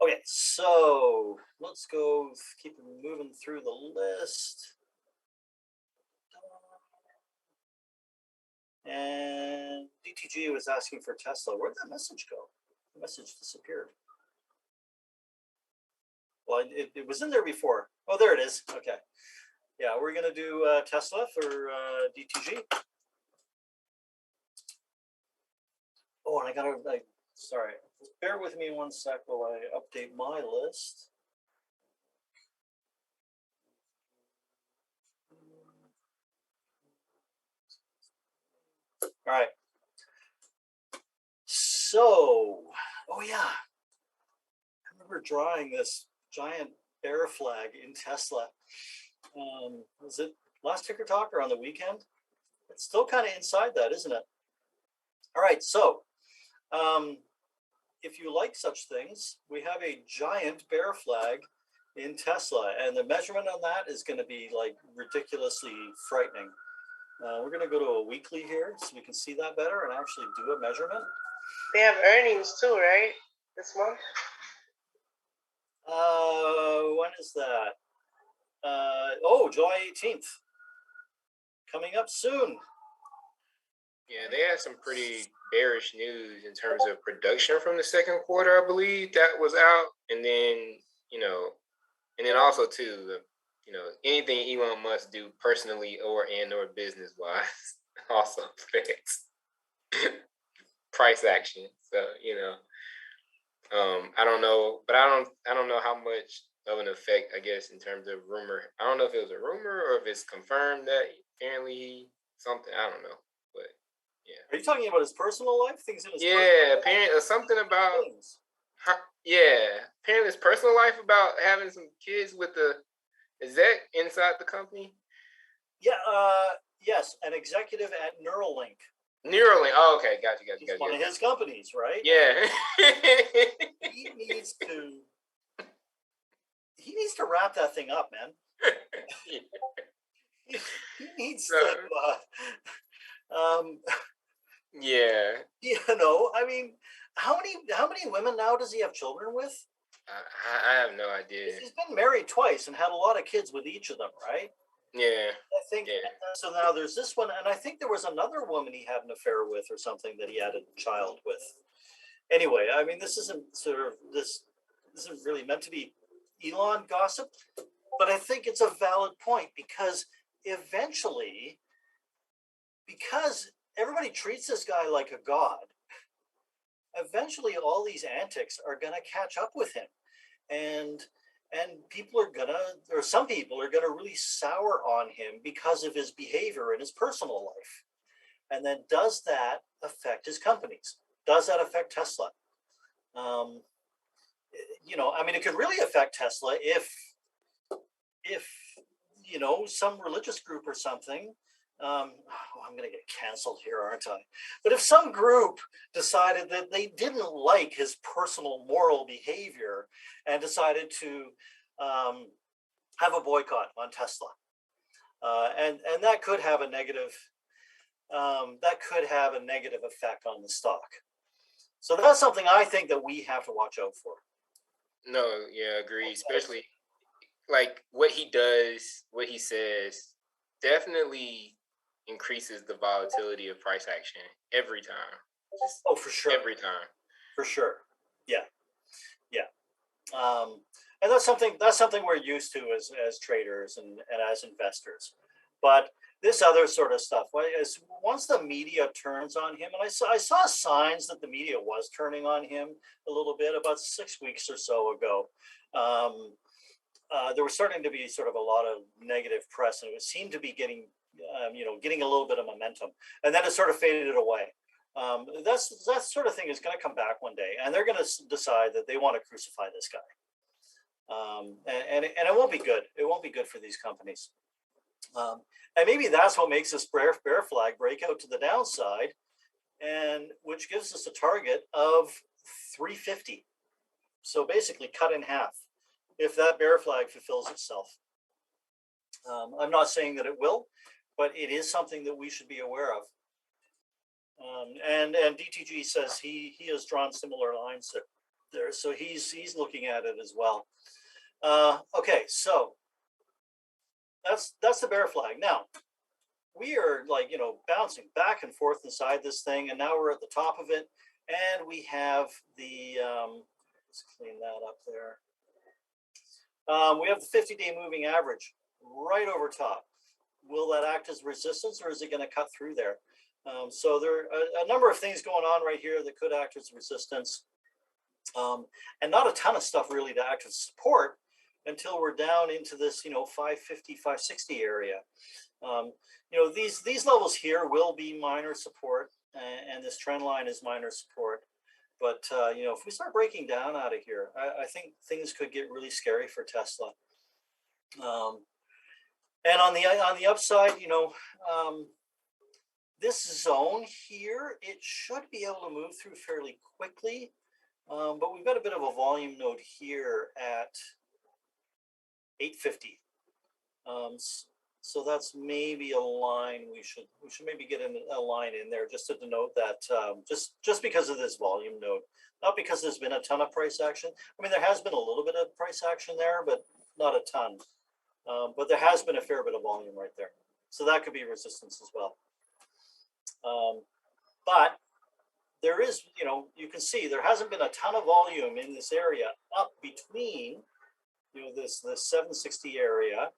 Okay, so let's go keep moving through the list. And DTG was asking for Tesla. Where'd that message go? The message disappeared. Well, it was in there before. Oh, there it is. Okay. Yeah, we're going to do Tesla for DTG. Oh, and sorry. Just bear with me 1 sec while I update my list. All right. So, oh yeah. I remember drawing this giant bear flag in Tesla. Was it last Ticker Talk or on the weekend? It's still kind of inside that, isn't it? All right, so if you like such things, we have a giant bear flag in Tesla, and the measurement on that is going to be like ridiculously frightening. We're going to go to a weekly here so we can see that better and actually do a measurement. They have earnings too, right? This month? When is that? Oh, July 18th. coming up soon. Yeah, they had some pretty bearish news in terms of production from the second quarter, I believe that was out. And then, and then also too, anything Elon Musk do personally or business wise also affects price action. So, I don't know, but I don't know how much of an effect, I guess, in terms of rumor. I don't know if it was a rumor or if it's confirmed that apparently something, I don't know. But yeah. Are you talking about his personal life? Things in his apparently something about things. apparently his personal life about having some kids with the exec inside the company. Yeah, yes, an executive at Neuralink. Neuralink. Oh, okay, got you. It's one of his companies, right? Yeah. He needs to wrap that thing up, man. He needs to. Yeah. I mean, how many women now does he have children with? I have no idea. He's been married twice and had a lot of kids with each of them, right? Yeah. I think so. Now there's this one, and I think there was another woman he had an affair with, or something, that he had a child with. Anyway, I mean, this isn't really meant to be Elon gossip, but I think it's a valid point because eventually, because everybody treats this guy like a god, eventually all these antics are going to catch up with him, and some people are gonna really sour on him because of his behavior in his personal life. And then does that affect his companies? Does that affect Tesla? I mean, it could really affect Tesla if some religious group or something. I'm going to get canceled here, aren't I? But if some group decided that they didn't like his personal moral behavior and decided to have a boycott on Tesla, and that could have a negative effect on the stock. So that's something I think that we have to watch out for. No, yeah, agree. Especially like what he does, what he says, definitely increases the volatility of price action every time. For sure. Every time. For sure. Yeah. And that's something we're used to as traders and as investors. But this other sort of stuff, once the media turns on him, and I saw signs that the media was turning on him a little bit about 6 weeks or so ago. There was starting to be sort of a lot of negative press, and it seemed to be getting a little bit of momentum, and then it sort of faded away. That sort of thing is going to come back one day, and they're going to decide that they want to crucify this guy. And it won't be good. It won't be good for these companies. And maybe that's what makes this bear flag break out to the downside, and which gives us a target of 350. So basically cut in half if that bear flag fulfills itself. I'm not saying that it will, but it is something that we should be aware of. And DTG says he has drawn similar lines there, so he's looking at it as well. Okay, so that's the bear flag. Now we are bouncing back and forth inside this thing, and now we're at the top of it, and we have the let's clean that up there. We have the 50-day moving average right over top. Will that act as resistance, or is it going to cut through there? So there are a number of things going on right here that could act as resistance, and not a ton of stuff really to act as support until we're down into this 550, 560 area. These levels here will be minor support, and this trend line is minor support. But if we start breaking down out of here, I think things could get really scary for Tesla. And on the upside, this zone here, it should be able to move through fairly quickly. But we've got a bit of a volume node here at 850. So that's maybe a line we should maybe get a line in there just to denote that, just because of this volume node, not because there's been a ton of price action. I mean, there has been a little bit of price action there, but not a ton. But there has been a fair bit of volume right there. So that could be resistance as well. But there is, you know, you can see there hasn't been a ton of volume in this area up between, you know, this 760 area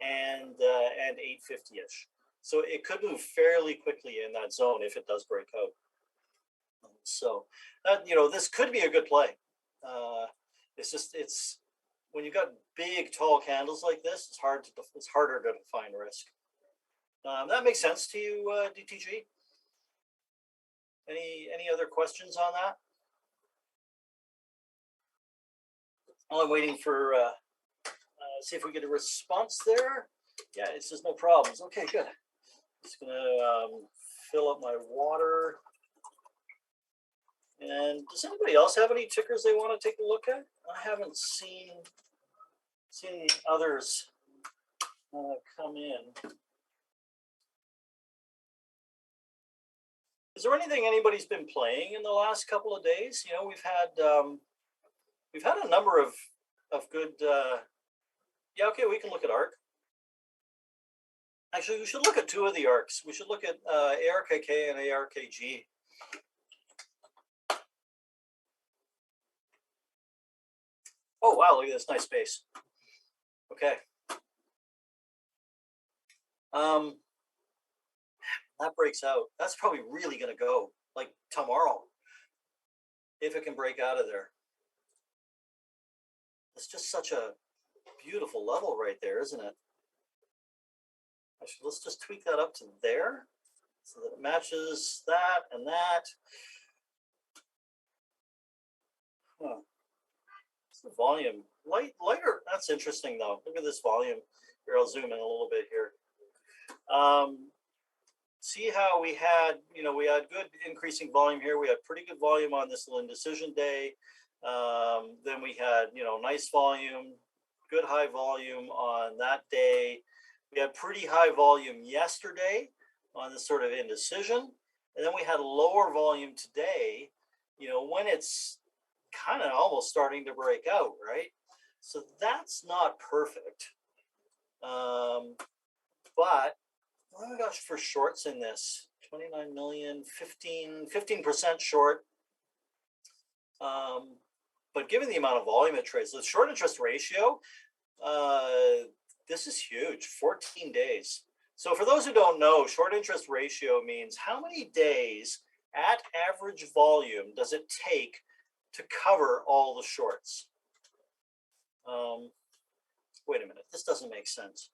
and 850-ish. So it could move fairly quickly in that zone if it does break out. So you know, this could be a good play. It's when you got big tall candles like this, it's harder to define risk. That makes sense to you, DTG? Any other questions on that? While I'm waiting for see if we get a response there. Yeah, it says no problems. Okay, good. Just gonna fill up my water. And does anybody else have any tickers they want to take a look at? I haven't seen others come in. Is there anything anybody's been playing in the last couple of days? You know, we've had a number of good. Yeah, okay, we can look at ARK. Actually, we should look at two of the ARKs. We should look at ARKK and ARKG. Oh, wow, look at this nice space. Okay. That breaks out. That's probably really going to go like tomorrow if it can break out of there. It's just such a beautiful level right there, isn't it? Actually, let's just tweak that up to there so that it matches that and that. Huh. The volume lighter. That's interesting though. Look at this volume here. I'll zoom in a little bit here. See how we had, you know, we had good increasing volume here. We had pretty good volume on this little indecision day. Then we had, you know, nice volume, good high volume on that day. We had pretty high volume yesterday on this sort of indecision. And then we had lower volume today, you know, when it's kind of almost starting to break out, right? So that's not perfect. But oh my gosh, for shorts in this, 29 million, 15% short. But given the amount of volume it trades, the short interest ratio, this is huge, 14 days. So for those who don't know, short interest ratio means how many days at average volume does it take to cover all the shorts? Wait a minute, this doesn't make sense.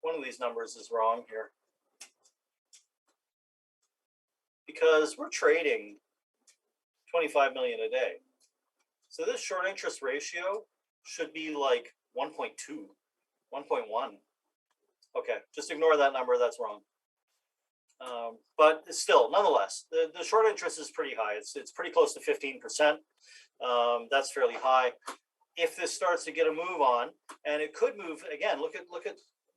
One of these numbers is wrong here. Because we're trading 25 million a day. So this short interest ratio should be like 1.2, 1.1. Okay, just ignore that number, that's wrong. But still, nonetheless, the short interest is pretty high. It's pretty close to 15%. That's fairly high. If this starts to get a move on, and it could move again, look at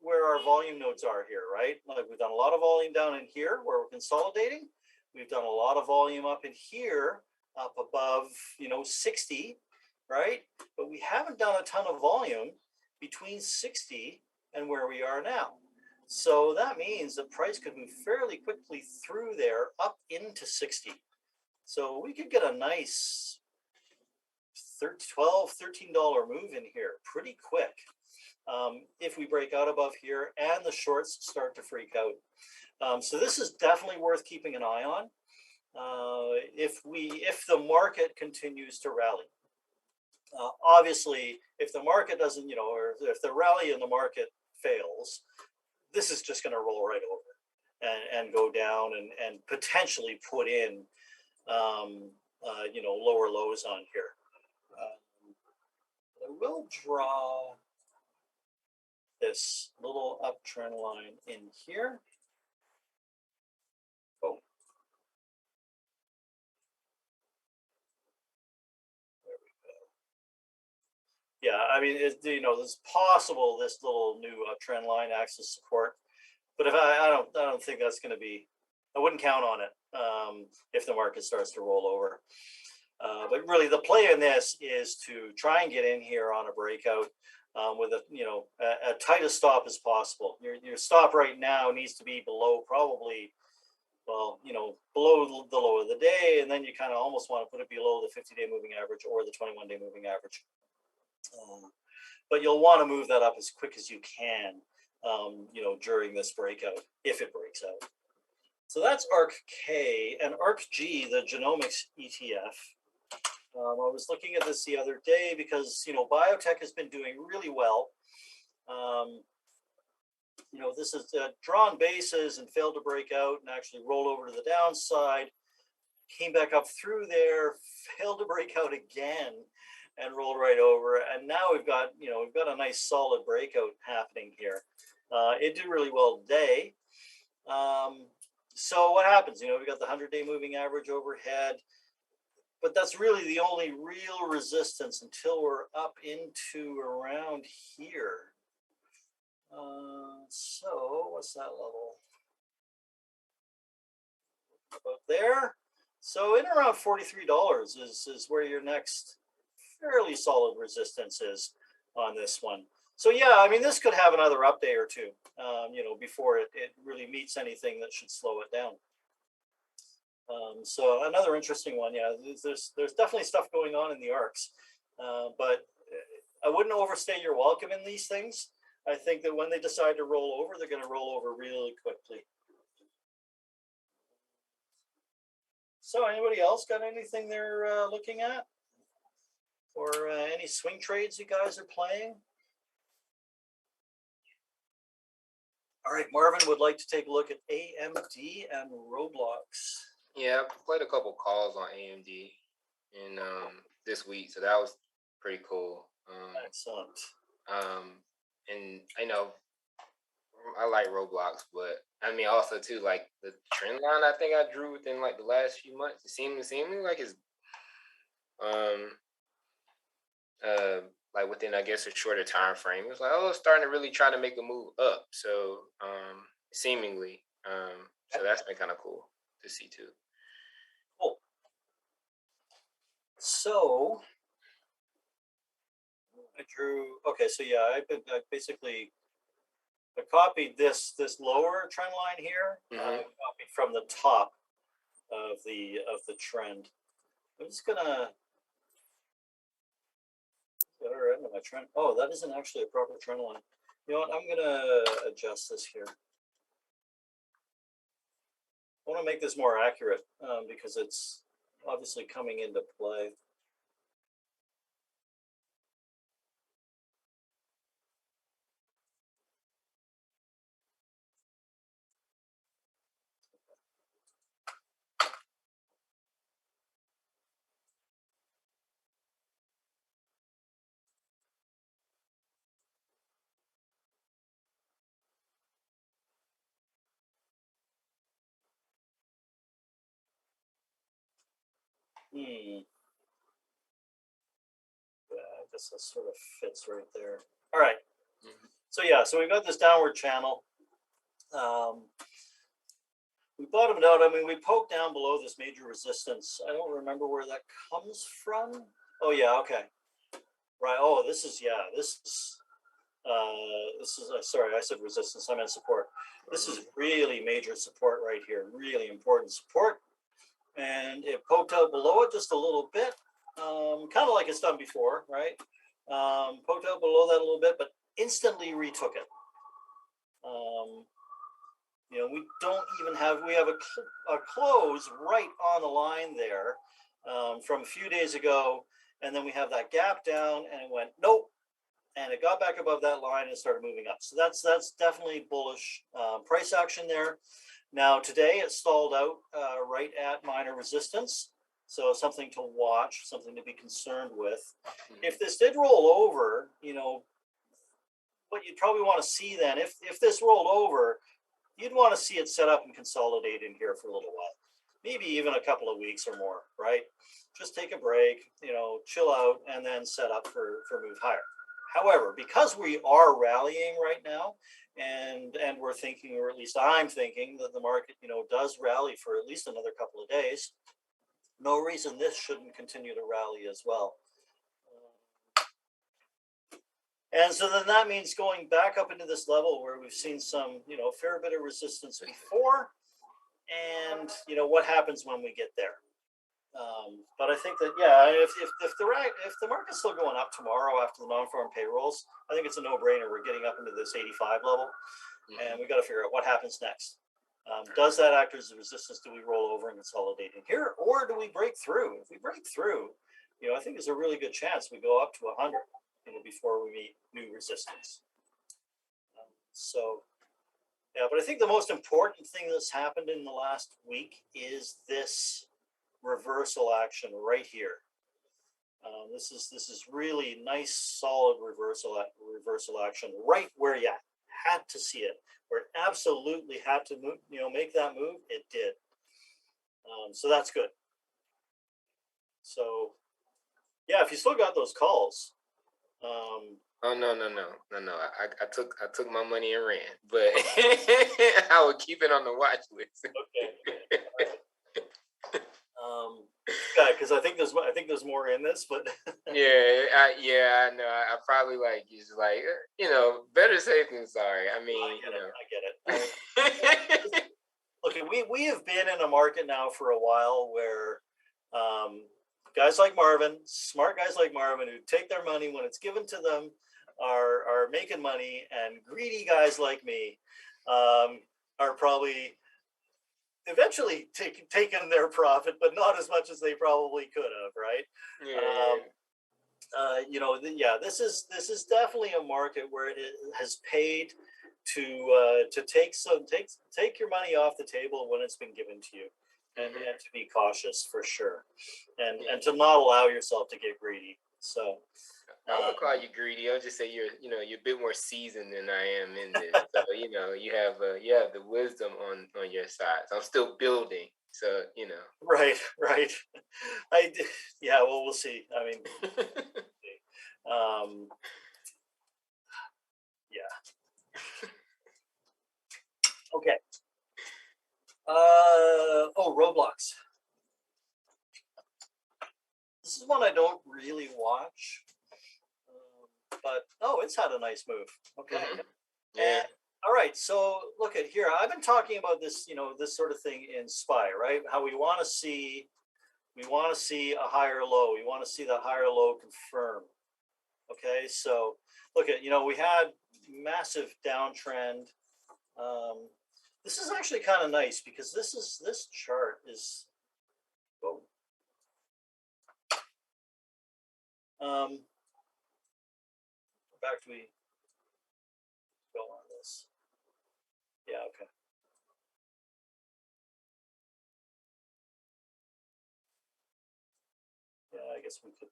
where our volume nodes are here, right? Like we've done a lot of volume down in here where we're consolidating. We've done a lot of volume up in here, up above, you know, 60, right? But we haven't done a ton of volume between 60 and where we are now. So that means the price could move fairly quickly through there up into 60. So we could get a nice $12, $13 move in here pretty quick if we break out above here and the shorts start to freak out. So this is definitely worth keeping an eye on if the market continues to rally. Obviously, if the market doesn't, you know, or if the rally in the market fails, this is just going to roll right over and go down and potentially put in, you know, lower lows on here. I will draw this little uptrend line in here. Oh. There we go. Yeah, I mean, you know, it's possible this little new uptrend line acts as support, but if I don't think that's going to be. I wouldn't count on it if the market starts to roll over. But really, the play in this is to try and get in here on a breakout. with a tight a stop as possible. Your stop right now needs to be below probably, well, below the low of the day, and then you kind of almost want to put it below the 50-day moving average or the 21-day moving average. But you'll want to move that up as quick as you can, during this breakout, if it breaks out. So that's ARKK and ARKG, the genomics ETF. I was looking at this the other day because, biotech has been doing really well. This is drawn bases and failed to break out and actually roll over to the downside, came back up through there, failed to break out again and rolled right over. And now we've got a nice solid breakout happening here. It did really well today. So what happens? We got the 100-day moving average overhead, but that's really the only real resistance until we're up into around here. So what's that level? About there. So in around $43 is where your next fairly solid resistance is on this one. So yeah, I mean, this could have another update or two, before it really meets anything that should slow it down. So another interesting one, yeah, there's definitely stuff going on in the ARKs, but I wouldn't overstay your welcome in these things. I think that when they decide to roll over, they're going to roll over really quickly. So anybody else got anything they're looking at? Or any swing trades you guys are playing? All right, Marvin would like to take a look at AMD and Roblox. Yeah, I played a couple calls on AMD in this week, so that was pretty cool. Excellent. And I know I like Roblox, but I mean also too, like the trend line I think I drew within like the last few months, it seemed like it's like within, I guess, a shorter time frame. It was like, it's starting to really try to make a move up. So seemingly, so that's been kind of cool to see too. Cool. So I drew. Okay, so yeah, I basically copied this lower trend line here. Copied from the top of the trend. I'm just gonna. Other end of my trend. Oh, that isn't actually a proper trend line. You know what? I'm gonna adjust this here. I want to make this more accurate because it's obviously coming into play. I guess that sort of fits right there. All right. So yeah, so we've got this downward channel. We bottomed out. I mean, we poked down below this major resistance. I don't remember where that comes from. Oh yeah, okay. Right. Oh, this is sorry, I said resistance. I meant support. This is really major support right here. Really important support. And it poked out below it just a little bit, kind of like it's done before, right? Poked out below that a little bit, but instantly retook it. We don't even we have a close right on the line there from a few days ago, and then we have that gap down, and it went nope, and it got back above that line and started moving up. So that's definitely bullish price action there. Now today it stalled out right at minor resistance, so something to watch, something to be concerned with. If this did roll over, what you'd probably want to see then, if this rolled over, you'd want to see it set up and consolidate in here for a little while, maybe even a couple of weeks or more, right? Just take a break, chill out, and then set up for move higher. However, because we are rallying right now, and we're thinking, or at least I'm thinking, that the market, does rally for at least another couple of days, no reason this shouldn't continue to rally as well. And so then that means going back up into this level where we've seen some, fair bit of resistance before. And, what happens when we get there? But I think that, yeah, if the market's still going up tomorrow after the non-farm payrolls, I think it's a no-brainer. We're getting up into this 85 level, and we got to figure out what happens next. Does that act as a resistance? Do we roll over and consolidate in here, or do we break through? If we break through, I think there's a really good chance we go up to 100, before we meet new resistance. So, yeah, but I think the most important thing that's happened in the last week is this reversal action right here. This is really nice, solid reversal action right where you had to see it, where it absolutely had to move, make that move. It did. So that's good. So, yeah, if you still got those calls. Oh no! I took my money and ran, but I would keep it on the watch list. Okay. Yeah, because I think there's more in this, but I know. I probably better safe than sorry. I mean, I get it. Look, we have been in a market now for a while where guys like Marvin, smart guys like Marvin, who take their money when it's given to them, are making money, and greedy guys like me are probably eventually taking their profit, but not as much as they probably could have, right? This is definitely a market where it has paid to take your money off the table when it's been given to you, and to be cautious for sure, and to not allow yourself to get greedy. So I won't call you greedy. I'll just say you're a bit more seasoned than I am in this. So you have the wisdom on your side. So I'm still building. So Right. Well, we'll see. I mean, yeah. Okay. Roblox. This is one I don't really watch. But it's had a nice move. Okay. Yeah. And, all right. So look at here. I've been talking about this, this sort of thing in SPY, right? How we want to see a higher low. We want to see the higher low confirm. Okay. So look at, we had massive downtrend. This is actually kind of nice because this chart is. Back to we go on this. Yeah, okay. Yeah, I guess we could.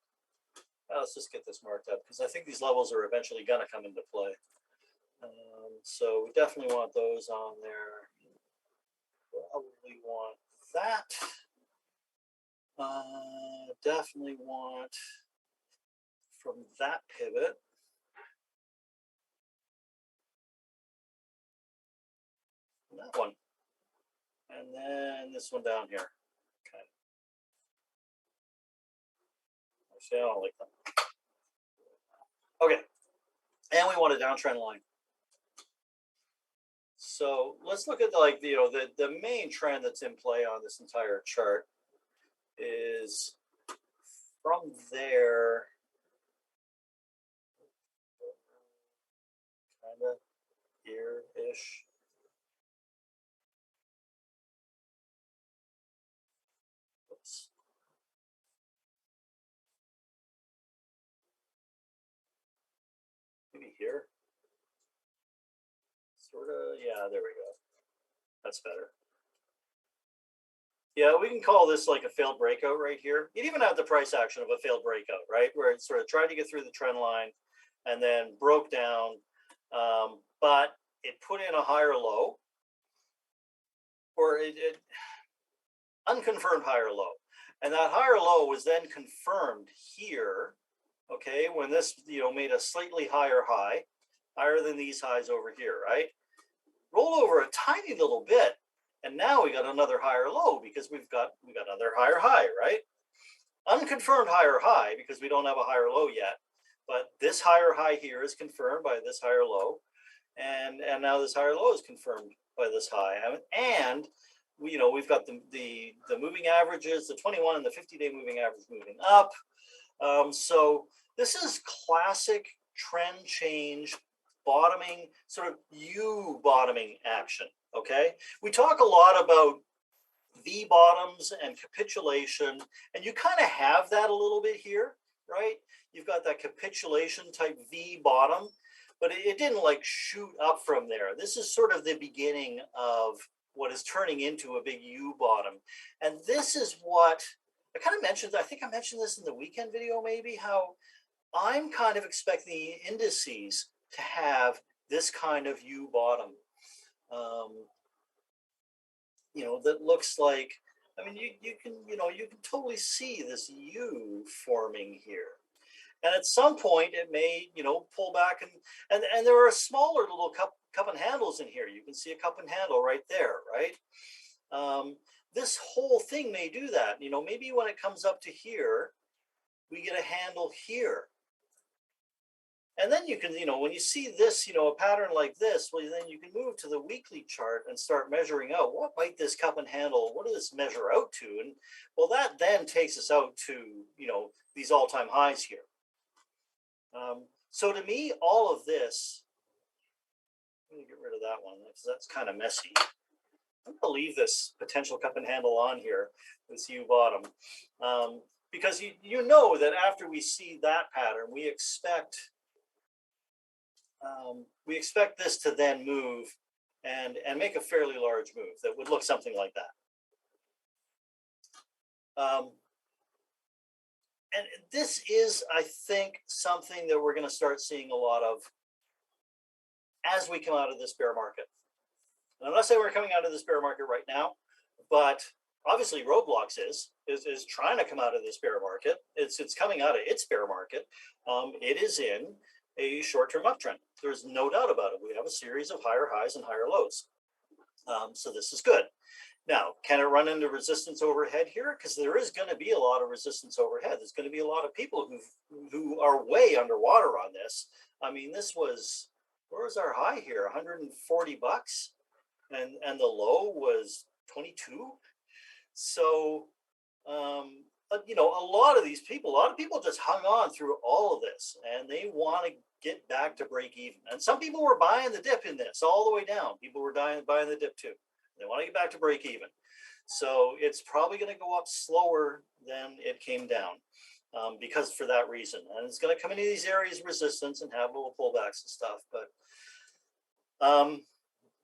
Let's just get this marked up because I think these levels are eventually going to come into play. So we definitely want those on there. Probably want that. Definitely want from that pivot. That one, and then this one down here. Okay. Actually, I don't like them. Okay, and we want a downtrend line. So let's look at the main trend that's in play on this entire chart is from there, kind of here-ish. Maybe here. Sort of, yeah, there we go. That's better. Yeah, we can call this like a failed breakout right here. You'd even have the price action of a failed breakout, right? Where it sort of tried to get through the trend line and then broke down, but it put in a higher low, or it unconfirmed higher low. And that higher low was then confirmed here, okay, when this, made a slightly higher high, higher than these highs over here, right? Roll over a tiny little bit, and now we got another higher low because we got another higher high, right? Unconfirmed higher high because we don't have a higher low yet. But this higher high here is confirmed by this higher low, and now this higher low is confirmed by this high. And we, we've got the moving averages, the 21 and the 50-day moving average moving up. So this is classic trend change, bottoming, sort of U bottoming action. Okay, we talk a lot about V bottoms and capitulation, and you kind of have that a little bit here, right? You've got that capitulation type V bottom, but it didn't like shoot up from there. This is sort of the beginning of what is turning into a big U bottom. And this is what I kind of mentioned. I think I mentioned this in the weekend video, maybe, how I'm kind of expecting the indices to have this kind of U bottom. That looks like, I mean, you can totally see this U forming here. And at some point it may, pull back, and there are smaller little cup and handles in here. You can see a cup and handle right there, right? This whole thing may do that. Maybe when it comes up to here, we get a handle here. And then you can, when you see this, a pattern like this, well, then you can move to the weekly chart and start measuring out what might this cup and handle, what does this measure out to? And well, that then takes us out to, these all-time highs here. So to me, all of this, let me get rid of that one because that's kind of messy. I'm going to leave this potential cup and handle on here, this U bottom, because you know that after we see that pattern, we expect this to then move and make a fairly large move that would look something like that. And this is, I think, something that we're going to start seeing a lot of as we come out of this bear market. And I'm not saying we're coming out of this bear market right now, but obviously Roblox is trying to come out of this bear market. It's coming out of its bear market. It is in a short-term uptrend. There's no doubt about it. We have a series of higher highs and higher lows. So this is good. Now, can it run into resistance overhead here? Because there is going to be a lot of resistance overhead. There's going to be a lot of people who are way underwater on this. I mean, this was, where was our high here? 140 bucks, and the low was 22. So, a lot of people just hung on through all of this, and they want to get back to break even. And some people were buying the dip in this all the way down. People were buying the dip too. They want to get back to break even. So it's probably going to go up slower than it came down because for that reason. And it's going to come into these areas of resistance and have little pullbacks and stuff. But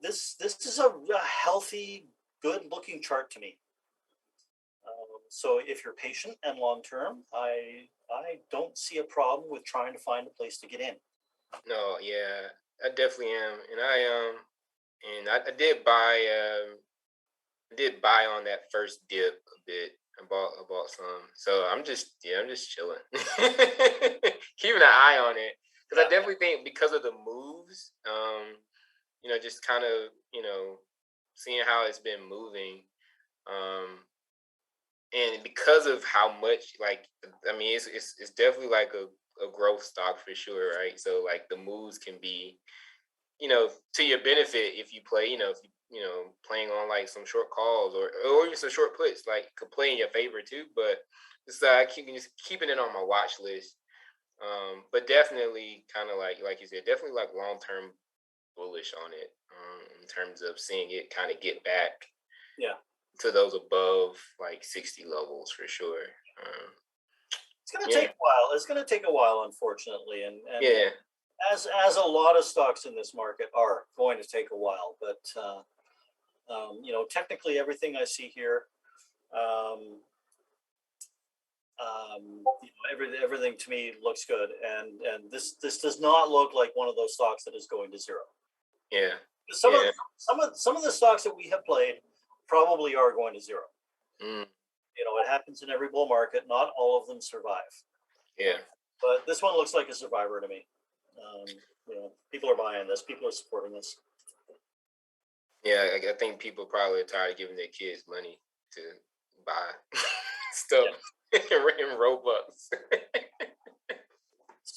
this is a healthy, good looking chart to me. So if you're patient and long-term, I don't see a problem with trying to find a place to get in. No, yeah, I definitely am. And I did buy on that first dip a bit. I bought some. So I'm just chilling. Keeping an eye on it. Because I definitely think because of the moves, just kind of, seeing how it's been moving. And because of how much, it's definitely like a growth stock for sure, right? So like the moves can be, to your benefit if you play, if you playing on like some short calls or even some short puts, like could play in your favor too. But it's keeping it on my watch list. But definitely kind of like you said, definitely like long-term bullish on it in terms of seeing it kind of get back. Yeah. To those above like 60 levels for sure. It's going to take a while. It's going to take a while, unfortunately, and yeah, as a lot of stocks in this market are going to take a while. But technically, everything I see here, everything to me looks good, and this does not look like one of those stocks that is going to zero. Yeah. Some of the stocks that we have played probably are going to zero. It happens in every bull market. Not all of them survive. Yeah. But this one looks like a survivor to me. People are buying this. People are supporting this. Yeah, I think people probably are tired of giving their kids money to buy stuff in Robux.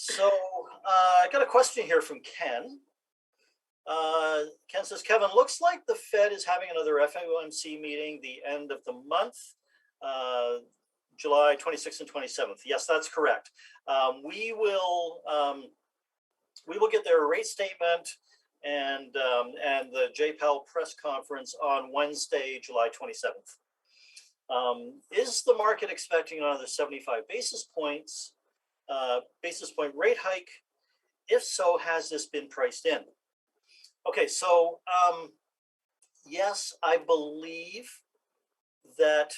So I got a question here from Ken. Ken says, Kevin, looks like the Fed is having another FOMC meeting the end of the month, July 26th and 27th. Yes, that's correct. We will get their rate statement and the JPEL press conference on Wednesday, July 27th. Is the market expecting another 75 basis point rate hike? If so, has this been priced in? Okay, so yes, I believe that,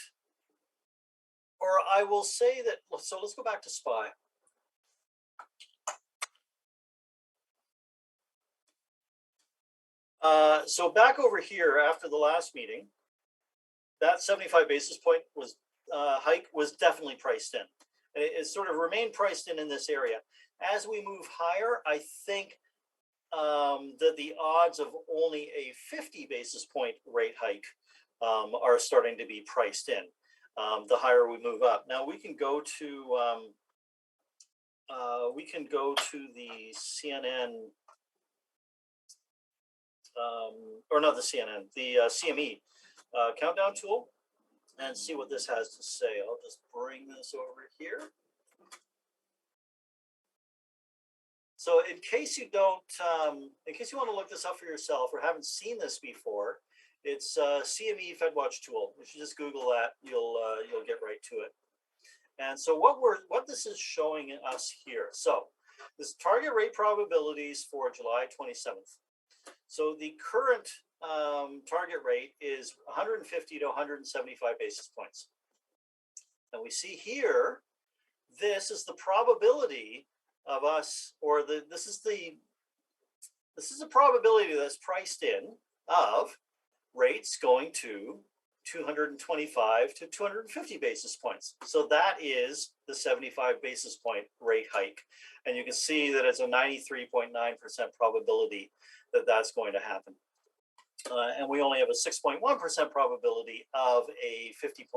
or I will say that, so let's go back to SPY. So back over here after the last meeting, that 75 basis point was hike was definitely priced in. It sort of remained priced in this area. As we move higher, I think that the odds of only a 50 basis point rate hike are starting to be priced in. The higher we move up. Now we can go to the CNN, or not the CNN, the CME countdown tool, and see what this has to say. I'll just bring this over here. So in case you don't, in case you want to look this up for yourself or haven't seen this before, it's CME FedWatch tool. If you just Google that, you'll get right to it. And so what this is showing us here. So this target rate probabilities for July 27th. So the current target rate is 150 to 175 basis points. And we see here, this is the probability of us, or this is the probability that's priced in of rates going to 225 to 250 basis points. So that is the 75 basis point rate hike. And you can see that it's a 93.9% probability that that's going to happen. And we only have a 6.1% probability of a 50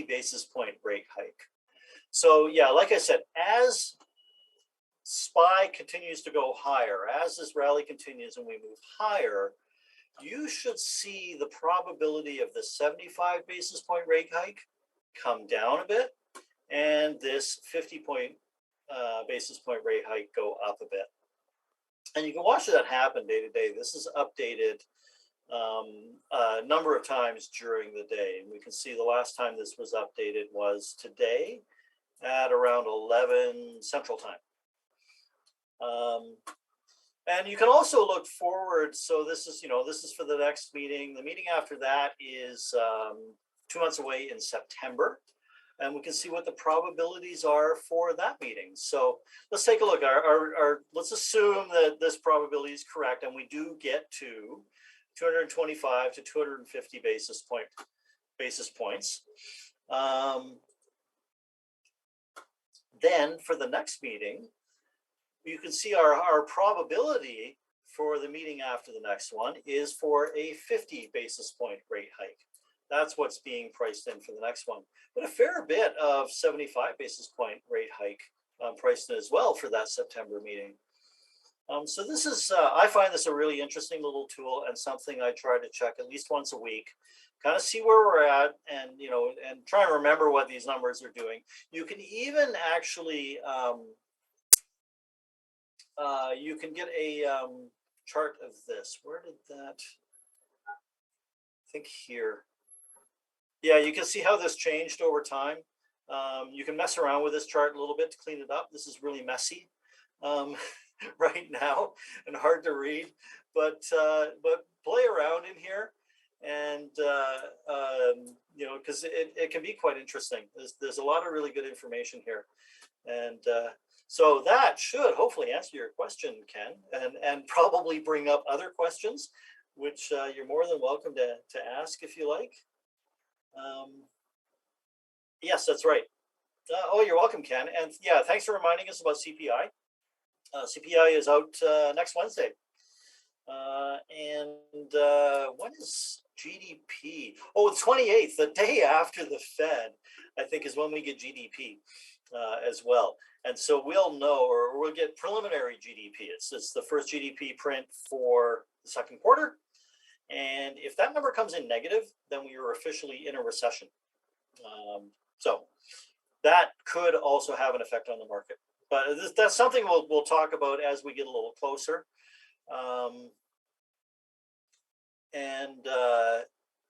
basis point rate hike. So yeah, like I said, as SPY continues to go higher, as this rally continues and we move higher, you should see the probability of the 75 basis point rate hike come down a bit, and this 50 basis point rate hike go up a bit. And you can watch that happen day to day. This is updated a number of times during the day. And we can see the last time this was updated was today at around 11 Central Time. And you can also look forward. So this is, this is for the next meeting. The meeting after that is 2 months away in September. And we can see what the probabilities are for that meeting. So let's take a look. Let's assume that this probability is correct, and we do get to 225 to 250 basis points. Then for the next meeting, you can see our probability for the meeting after the next one is for a 50 basis point rate hike. That's what's being priced in for the next one. But a fair bit of 75 basis point rate hike priced in as well for that September meeting. So this is, I find this a really interesting little tool and something I try to check at least once a week, kind of see where we're at, and and try and remember what these numbers are doing. You can even actually, you can get a chart of this. Where did that, I think here. Yeah, you can see how this changed over time. You can mess around with this chart a little bit to clean it up. This is really messy right now and hard to read, but play around in here, and because it can be quite interesting. There's a lot of really good information here, and so that should hopefully answer your question, Ken, and probably bring up other questions, which you're more than welcome to ask if you like. Yes, that's right. Oh, you're welcome, Ken. And yeah, thanks for reminding us about CPI. CPI is out next Wednesday. When is GDP? Oh, the 28th, the day after the Fed, I think, is when we get GDP. as well. And so we'll know, or we'll get preliminary GDP. It's the first GDP print for the second quarter. And if that number comes in negative, then we are officially in a recession. So that could also have an effect on the market. But that's something we'll talk about as we get a little closer.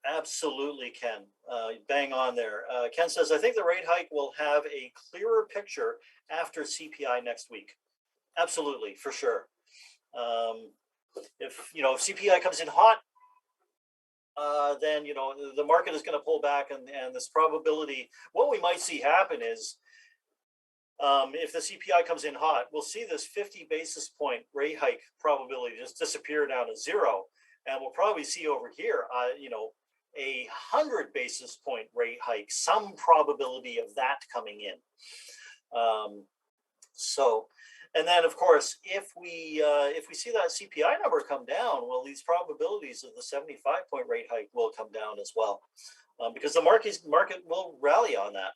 Absolutely, Ken, bang on there. Ken says, I think the rate hike will have a clearer picture after CPI next week. Absolutely, for sure. If CPI comes in hot, then the market is going to pull back, and this probability. What we might see happen is, if the CPI comes in hot, we'll see this 50 basis point rate hike probability just disappear down to zero, and we'll probably see over here, a 100 basis point rate hike, some probability of that coming in. And then of course, if we see that CPI number come down, well, these probabilities of the 75 point rate hike will come down as well, because the market will rally on that.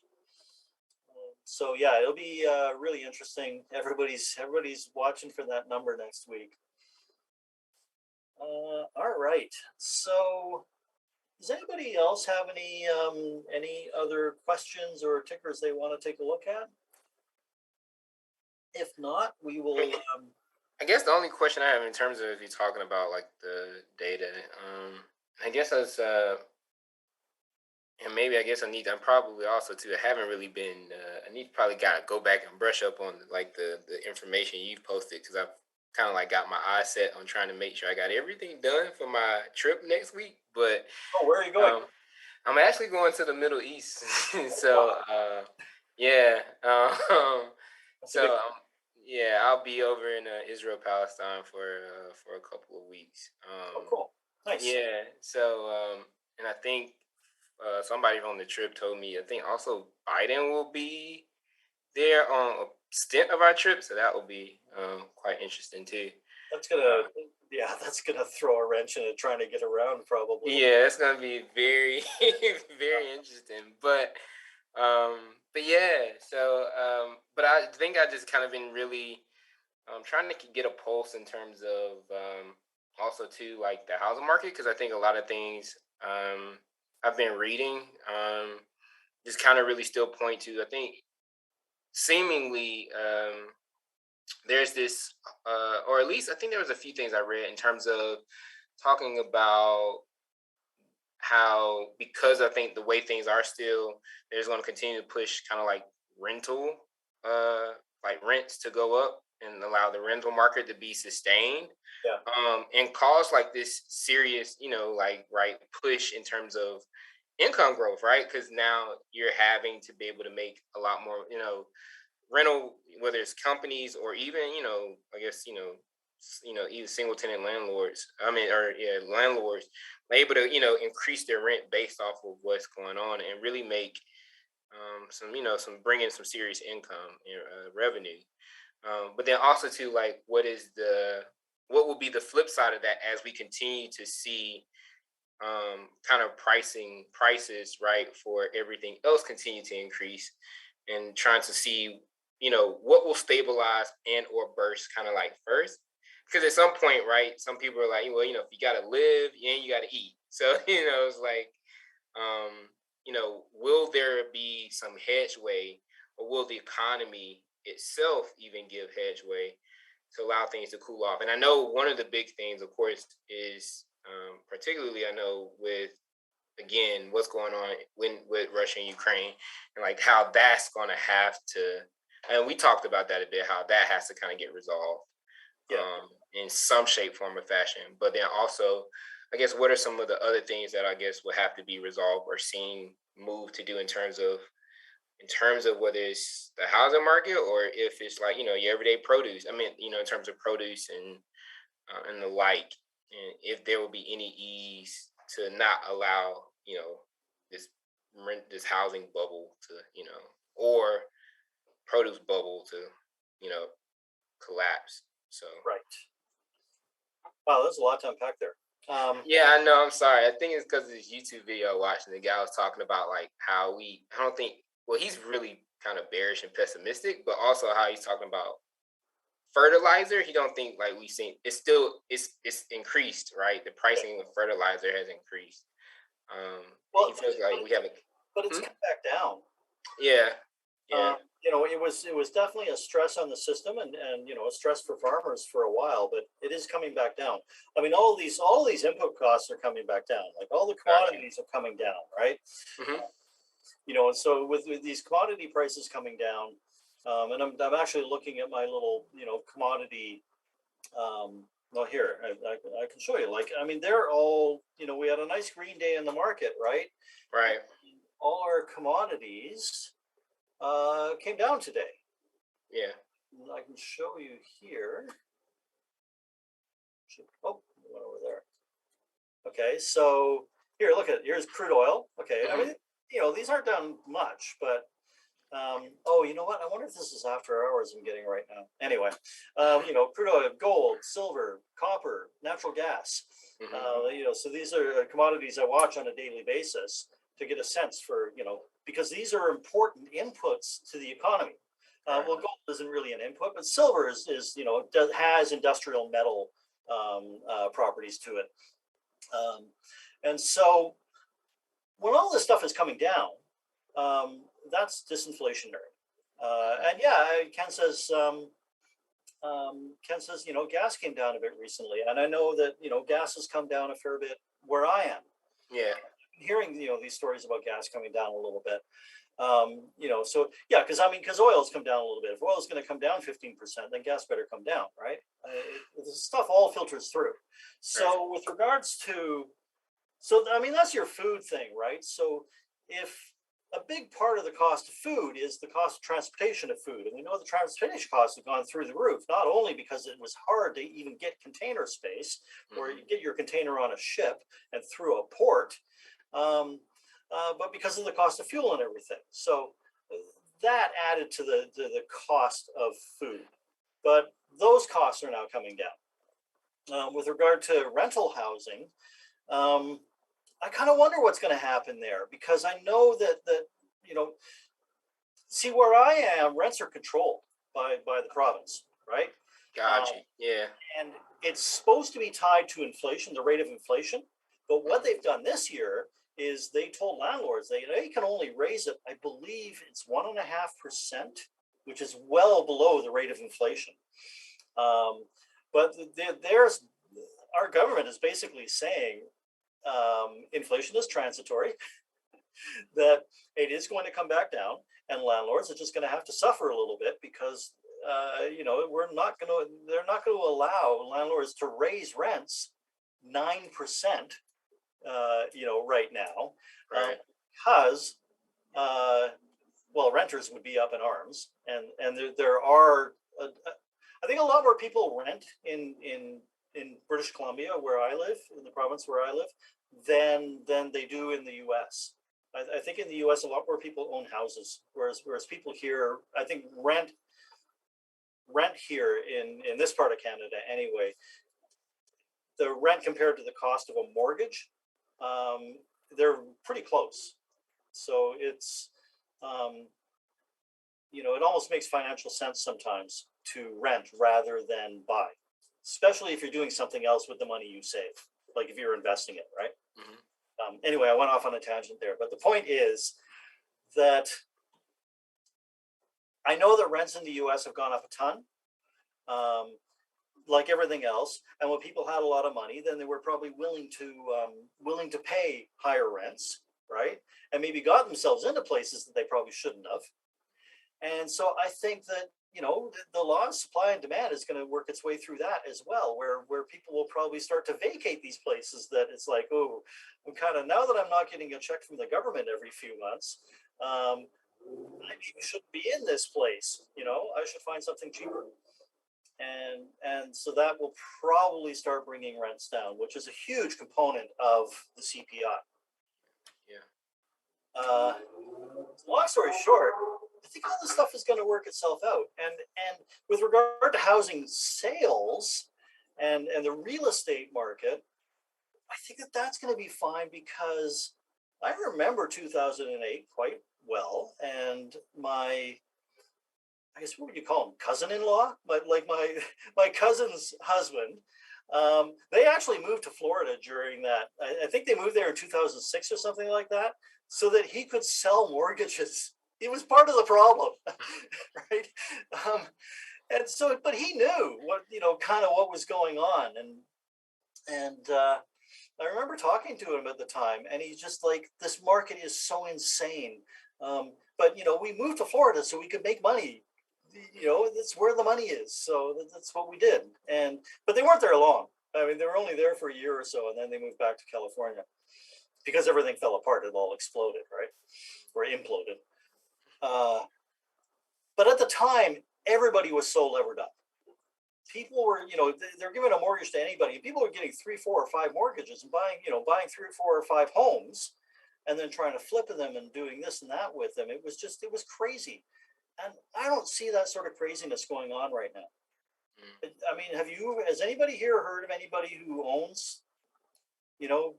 So yeah, it'll be really interesting. Everybody's watching for that number next week. All right, so does anybody else have any other questions or tickers they want to take a look at? If not, we will. I guess the only question I have in terms of if you're talking about like the data, I guess as and maybe I guess I'm probably also too. I haven't really been. I need to probably gotta go back and brush up on like the information you've posted, because I've kind of like got my eyes set on trying to make sure I got everything done for my trip next week. But where are you going? I'm actually going to the Middle East. So yeah. Yeah, I'll be over in Israel, Palestine for a couple of weeks. Cool, nice. Yeah. So and I think somebody on the trip told me, I think also Biden will be there on a stint of our trip, so that will be quite interesting too. That's gonna throw a wrench in it trying to get around, probably. Yeah, it's gonna be very very interesting. But yeah, so but I think I just kind of been really trying to get a pulse in terms of also too like the housing market, because I think a lot of things I've been reading just kind of really still point to, I think seemingly there's this or at least I think there was a few things I read in terms of talking about how, because I think the way things are still, there's going to continue to push kind of like rental like rents to go up and allow the rental market to be sustained. And cause like this serious push in terms of income growth, right? Because now you're having to be able to make a lot more rental, whether it's companies or even I guess even single tenant landlords, landlords able to increase their rent based off of what's going on and really make some bring in some serious income and revenue. But then also too, like, what will be the flip side of that as we continue to see kind of prices, right, for everything else continue to increase, and trying to see what will stabilize and or burst kind of like first. Because at some point, right, some people are like, well, if you got to live and you got to eat. So, it's like, will there be some hedgeway, or will the economy itself even give hedgeway to allow things to cool off? And I know one of the big things, of course, is particularly I know with, again, what's going on with Russia and Ukraine, and like how that's going to have to, and we talked about that a bit, how that has to kind of get resolved in some shape, form, or fashion. But then also, I guess, what are some of the other things that I guess will have to be resolved or seen move to do in terms of whether it's the housing market or if it's like, your everyday produce. I mean, in terms of produce and the like, and if there will be any ease to not allow, this housing bubble to, or produce bubble to, collapse. So right. Wow, there's a lot to unpack there. Yeah, I know. I'm sorry. I think it's because of this YouTube video I watched, and the guy was talking about like how he's really kind of bearish and pessimistic, but also how he's talking about fertilizer. He don't think like we've seen it's increased, right? The pricing of fertilizer has increased. Well, he feels like we haven't. but it's come back down. Yeah, yeah, You know, it was definitely a stress on the system and you know, a stress for farmers for a while, but it is coming back down. I mean, all these input costs are coming back down. Like all the commodities are coming down, right? Mhm. You know, and so with these commodity prices coming down, and I'm actually looking at my little, you know, commodity. Well, here I can show you. Like, I mean, they're all, you know, we had a nice green day in the market, right? right. All our commodities came down today. Yeah, I can show you here. Oh, it went over there. Okay, so here, look at here's crude oil. Okay, I mean, you know, these aren't down much, but oh, you know what? I wonder if this is after hours I'm getting right now. Anyway, you know, crude oil, gold, silver, copper, natural gas. You know, so these are commodities I watch on a daily basis to get a sense for, you know, because these are important inputs to the economy. Well, gold isn't really an input, but silver is you know, has industrial metal properties to it. And so when all this stuff is coming down, that's disinflationary. And yeah, Ken says, you know, gas came down a bit recently, and I know that, you know, gas has come down a fair bit where I am. yeah, Hearing, you know, these stories about gas coming down a little bit. You know, so yeah, because I mean, because oil's come down a little bit. If oil's going to come down 15%, then gas better come down, right? This stuff all filters through. So with regards to, so I mean, that's your food thing, right? So if a big part of the cost of food is the cost of transportation of food, and we know the transportation costs have gone through the roof, not only because it was hard to even get container space, or you get your container on a ship and through a port, but because of the cost of fuel and everything. So that added to the cost of food, but those costs are now coming down. With regard to rental housing, I kind of wonder what's going to happen there, because I know that you know, see where I am, rents are controlled by the province, right? gotcha. Yeah, And it's supposed to be tied to inflation, the rate of inflation. But what they've done this year is they told landlords they can only raise it, I believe it's 1.5%, which is well below the rate of inflation. But there's our government is basically saying inflation is transitory, that it is going to come back down, and landlords are just going to have to suffer a little bit because you know, they're not going to allow landlords to raise rents 9%, you know, right now, because well, renters would be up in arms, and there are I think a lot more people rent in British Columbia, where I live, in the province where I live, than they do in the U.S. I think in the U.S. a lot more people own houses, whereas people here, I think rent here in this part of Canada anyway, the rent compared to the cost of a mortgage, they're pretty close. So it's you know, it almost makes financial sense sometimes to rent rather than buy, especially if you're doing something else with the money you save, like if you're investing it, right? Anyway, I went off on a tangent there, but the point is that I know that rents in the US have gone up a ton, like everything else. And when people had a lot of money, then they were probably willing to pay higher rents, right? And maybe got themselves into places that they probably shouldn't have. And so I think that, you know, the law of supply and demand is going to work its way through that as well, where people will probably start to vacate these places that it's like, oh, I'm kind of, now that I'm not getting a check from the government every few months, I maybe shouldn't be in this place, you know, I should find something cheaper. And so that will probably start bringing rents down, which is a huge component of the CPI. Long story short, I think all this stuff is going to work itself out. And with regard to housing sales and the real estate market, I think that that's going to be fine, because I remember 2008 quite well. well, and I guess what would you call him, cousin-in-law, but like my cousin's husband, they actually moved to Florida during that. I think they moved there in 2006 or something like that, so that he could sell mortgages. He was part of the problem, right? And so, but he knew what, kind of what was going on, and I remember talking to him at the time, and he's just like, this market is so insane. But we moved to Florida so we could make money. That's where the money is. So that's what we did. But they weren't there long. I mean, they were only there for a year or so, and then they moved back to California because everything fell apart. It all exploded, right? Or imploded. But at the time, everybody was so levered up. People were, they're giving a mortgage to anybody. People are getting 3, 4, or 5 mortgages and buying 3 or 4 or 5 homes, and then trying to flip them and doing this and that with them. It was crazy. And I don't see that sort of craziness going on right now. I mean, has anybody here heard of anybody who owns, 2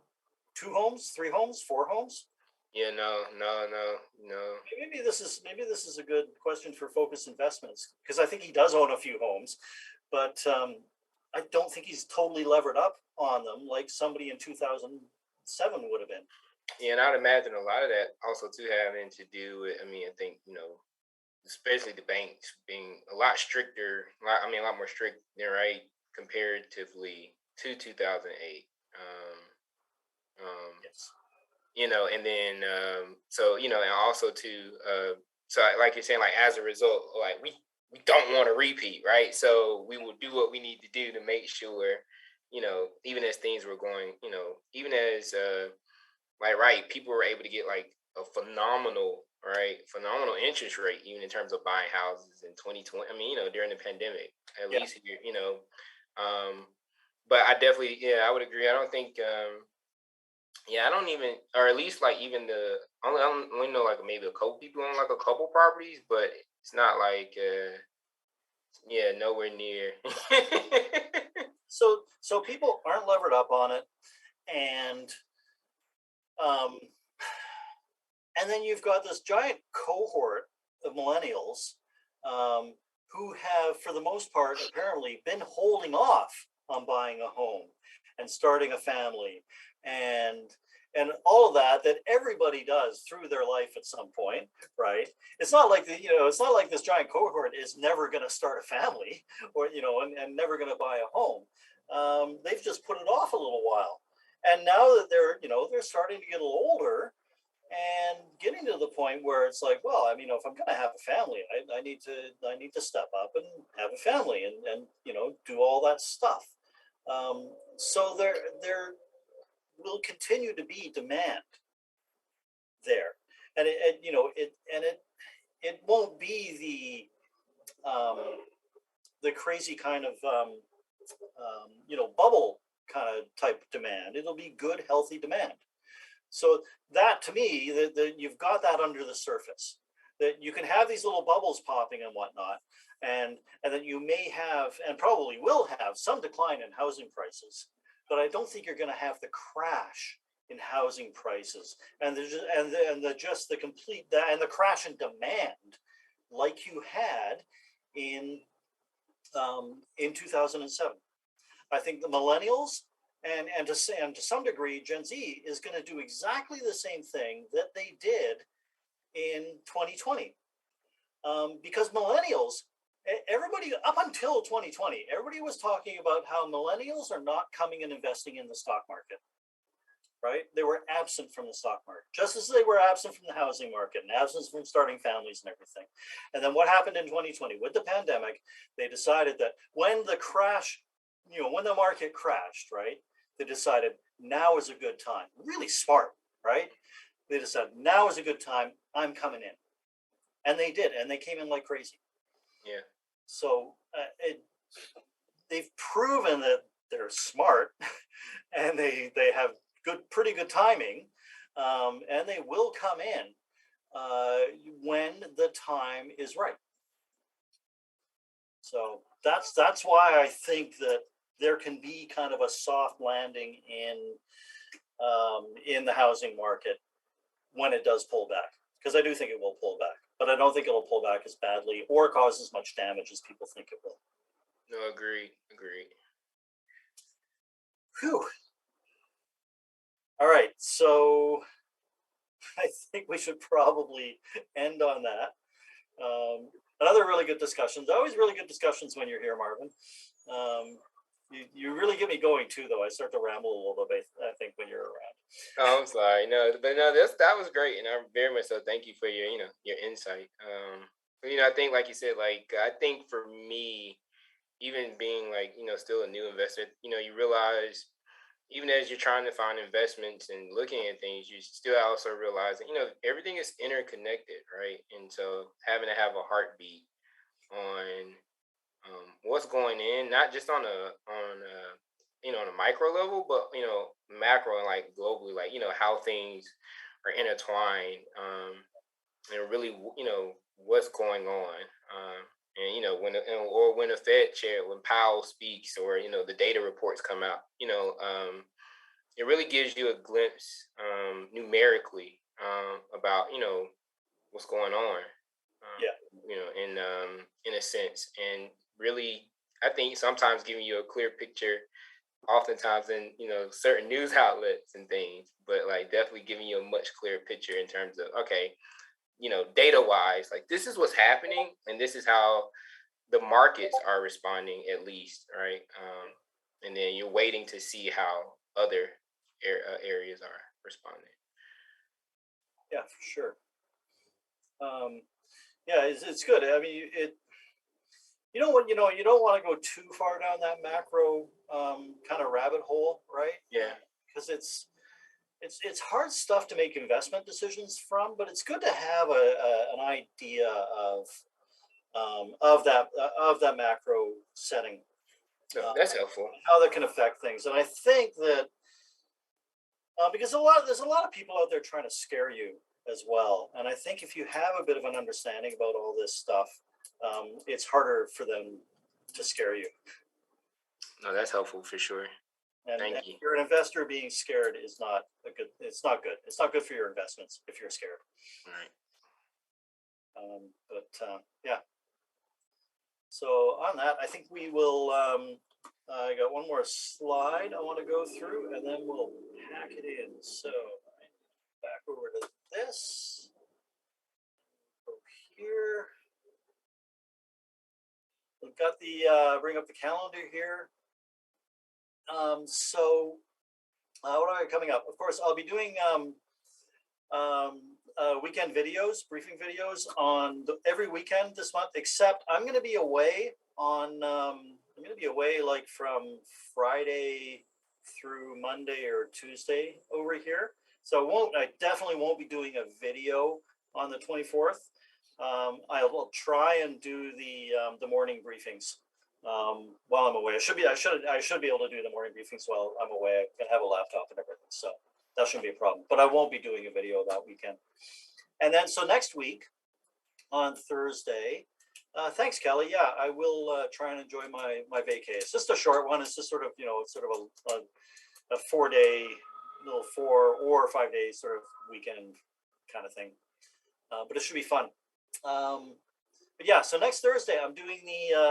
homes, 3 homes, 4 homes? Yeah, no. Maybe this is a good question for Focus Investments, because I think he does own a few homes, but I don't think he's totally levered up on them like somebody in 2007 would have been. Yeah, and I'd imagine a lot of that also too having to do with, I think, especially the banks being a lot stricter, a lot more strict, right, comparatively to 2008. Yes. And then, and also too, so like you're saying, like, as a result, like, we don't want to repeat, right? So we will do what we need to do to make sure, even as things were going, even as, right, people were able to get like a phenomenal interest rate, even in terms of buying houses in 2020. I mean, during the pandemic, at least here, but I definitely, I would agree. I don't think, I don't even, or at least like even I only know like maybe a couple people own like a couple properties, but it's not like, nowhere near. So people aren't levered up on it, and then you've got this giant cohort of millennials who have, for the most part, apparently been holding off on buying a home and starting a family and all of that everybody does through their life at some point, right? It's not like it's not like this giant cohort is never going to start a family or and never going to buy a home. They've just put it off a little while, and now that they're starting to get a little older and getting to the point where it's like, well, I mean, if I'm going to have a family, I need to step up and have a family and do all that stuff. So there will continue to be demand there, and it won't be the crazy kind of bubble kind of type demand. It'll be good, healthy demand. So that, to me, that you've got that under the surface, that you can have these little bubbles popping and whatnot, and that you may have, and probably will have, some decline in housing prices, but I don't think you're going to have the crash in housing prices and the complete and the crash in demand like you had in 2007. I think the millennials and to some degree Gen Z is going to do exactly the same thing that they did in 2020, because millennials, everybody up until 2020, everybody was talking about how millennials are not coming and investing in the stock market, right? They were absent from the stock market, just as they were absent from the housing market and absent from starting families and everything. And then what happened in 2020 with the pandemic? They decided that when the market crashed, right? They decided now is a good time. Really smart, right? They decided now is a good time. I'm coming in. And they did. And they came in like crazy. Yeah. So they've proven that they're smart and they have pretty good timing, and they will come in when the time is right. So that's why I think that there can be kind of a soft landing in the housing market when it does pull back. because I do think it will pull back, but I don't think it'll pull back as badly or cause as much damage as people think it will. No, agreed. Whew. All right, so I think we should probably end on that. Another really good discussions. Always really good discussions when you're here, Marvin. You really get me going too, though. I start to ramble a little bit, I think, when you're around. Oh, I'm sorry. No, but no, that was great, and I very much so thank you for your your insight. I think like you said, like I think for me, even being like still a new investor, you realize even as you're trying to find investments and looking at things, you still also realize that everything is interconnected, right? And so having to have a heartbeat on what's going in, not just on a micro level, but macro and like globally, like how things are intertwined, and really what's going on, and when the Fed chair, when Powell speaks, or the data reports come out, it really gives you a glimpse numerically about what's going on, in a sense, and really I think sometimes giving you a clear picture, oftentimes in certain news outlets and things, but like definitely giving you a much clearer picture in terms of, okay, data wise, like this is what's happening and this is how the markets are responding, at least, right? And then you're waiting to see how other areas are responding. Yeah, for sure. Yeah, it's good. I mean, you don't want to go too far down that macro kind of rabbit hole, right? Yeah. Because it's hard stuff to make investment decisions from, but it's good to have an idea of that macro setting. No, that's helpful. How that can affect things, and I think that because there's a lot of people out there trying to scare you as well, and I think if you have a bit of an understanding about all this stuff, it's harder for them to scare you. No, that's helpful for sure. And Thank if you. you're an investor, being scared is not a good. It's not good. It's not good for your investments if you're scared. Right. Yeah. So on that, I think we will. I got one more slide I want to go through, and then we'll pack it in. So back over to this. Go here. We've got the bring up the calendar here. So what are coming up? Of course, I'll be doing weekend videos, briefing videos on every weekend this month, except I'm going to be away on. I'm going to be away like from Friday through Monday or Tuesday over here. So I definitely won't be doing a video on the 24th. I will try and do the morning briefings while I'm away. I should be able to do the morning briefings while I'm away. I can have a laptop and everything, so that shouldn't be a problem. But I won't be doing a video that weekend. And then so next week on Thursday, thanks, Kelly. Yeah, I will try and enjoy my vacay. It's just a short one. It's just sort of a 4-day, little 4 or 5 days sort of weekend kind of thing. But it should be fun. But yeah, so next Thursday I'm doing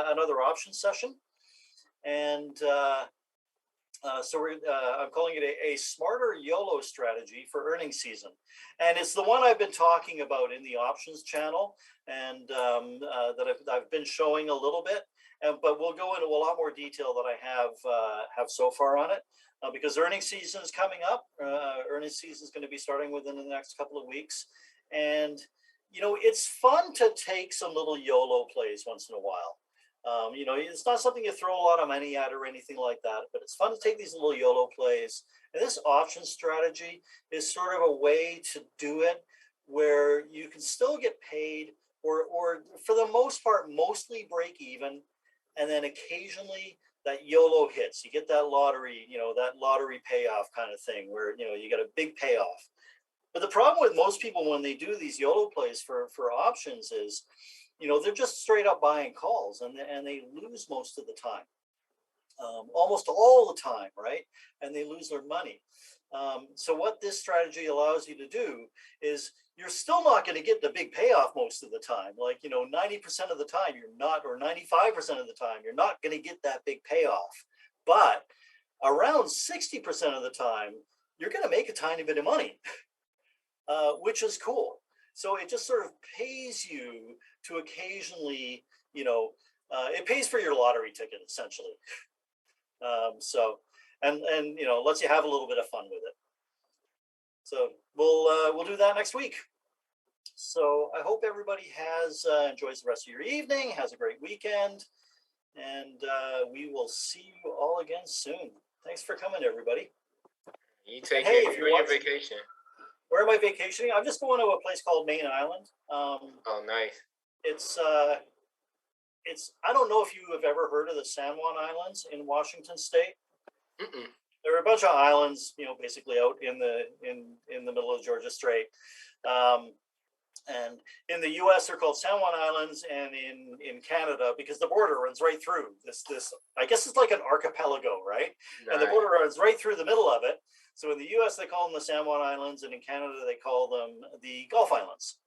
another options session, and so I'm calling it a smarter YOLO strategy for earnings season, and it's the one I've been talking about in the options channel, and that I've been showing a little bit, but we'll go into a lot more detail that I have so far on it, because earnings season is coming up. Earnings season is going to be starting within the next couple of weeks, and it's fun to take some little YOLO plays once in a while. It's not something you throw a lot of money at or anything like that, but it's fun to take these little YOLO plays. And this option strategy is sort of a way to do it where you can still get paid or for the most part, mostly break even. And then occasionally that YOLO hits, you get that lottery payoff kind of thing where, you get a big payoff. But the problem with most people when they do these YOLO plays for options is, they're just straight up buying calls and they lose most of the time. almost all the time, right? And they lose their money. So what this strategy allows you to do is you're still not going to get the big payoff most of the time. Like, 90% of the time you're not, or 95% of the time, you're not going to get that big payoff. But around 60% of the time, you're going to make a tiny bit of money, which is cool. So it just sort of pays you to occasionally, it pays for your lottery ticket essentially. And lets you have a little bit of fun with it. So we'll do that next week. So I hope everybody enjoys the rest of your evening, has a great weekend, and we will see you all again soon. Thanks for coming, everybody. You take Hey, care. if Enjoy you're your watching- vacation. Where am I vacationing? I'm just going to a place called Main Island. Oh, nice. It's I don't know if you have ever heard of the San Juan Islands in Washington State. Mm-mm. There are a bunch of islands, basically out in the middle of Georgia Strait. And in the U.S. they're called San Juan Islands, and in Canada, because the border runs right through this, I guess it's like an archipelago, right? And the Nice. border runs right through the middle of it. So in the U.S. they call them the San Juan Islands, and in Canada they call them the Gulf Islands.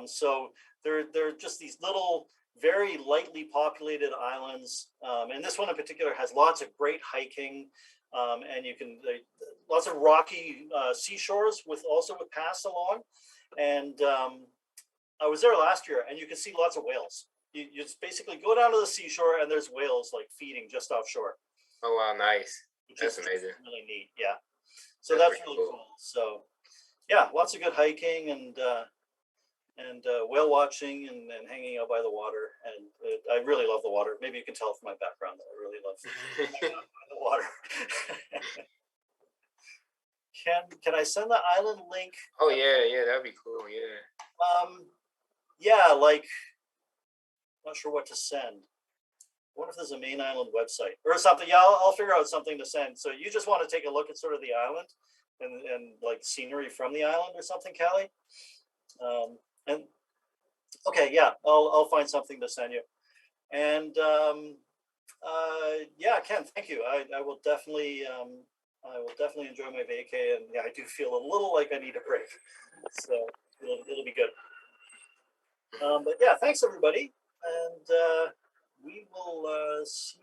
So they're just these little, very lightly populated islands, and this one in particular has lots of great hiking, and lots of rocky seashores with paths along. And I was there last year, and you can see lots of whales. You just basically go down to the seashore, and there's whales like feeding just offshore. Oh, wow, nice. Which That's is amazing. really neat. Yeah. So That's that's pretty really cool. cool. So yeah, lots of good hiking and whale watching and hanging out by the water. And I really love the water. Maybe you can tell from my background that I really love hanging out by the water. Can I send the island link? Oh, yeah, that'd be cool. Yeah. Yeah, like, not sure what to send. I wonder if there's a main island website or something. Yeah, I'll figure out something to send. So you just want to take a look at sort of the island and like scenery from the island or something, Callie? And okay, yeah, I'll find something to send you. And yeah, Ken, thank you. I will definitely enjoy my vacay, and yeah, I do feel a little like I need a break, so it'll be good. But yeah, thanks everybody, and we will see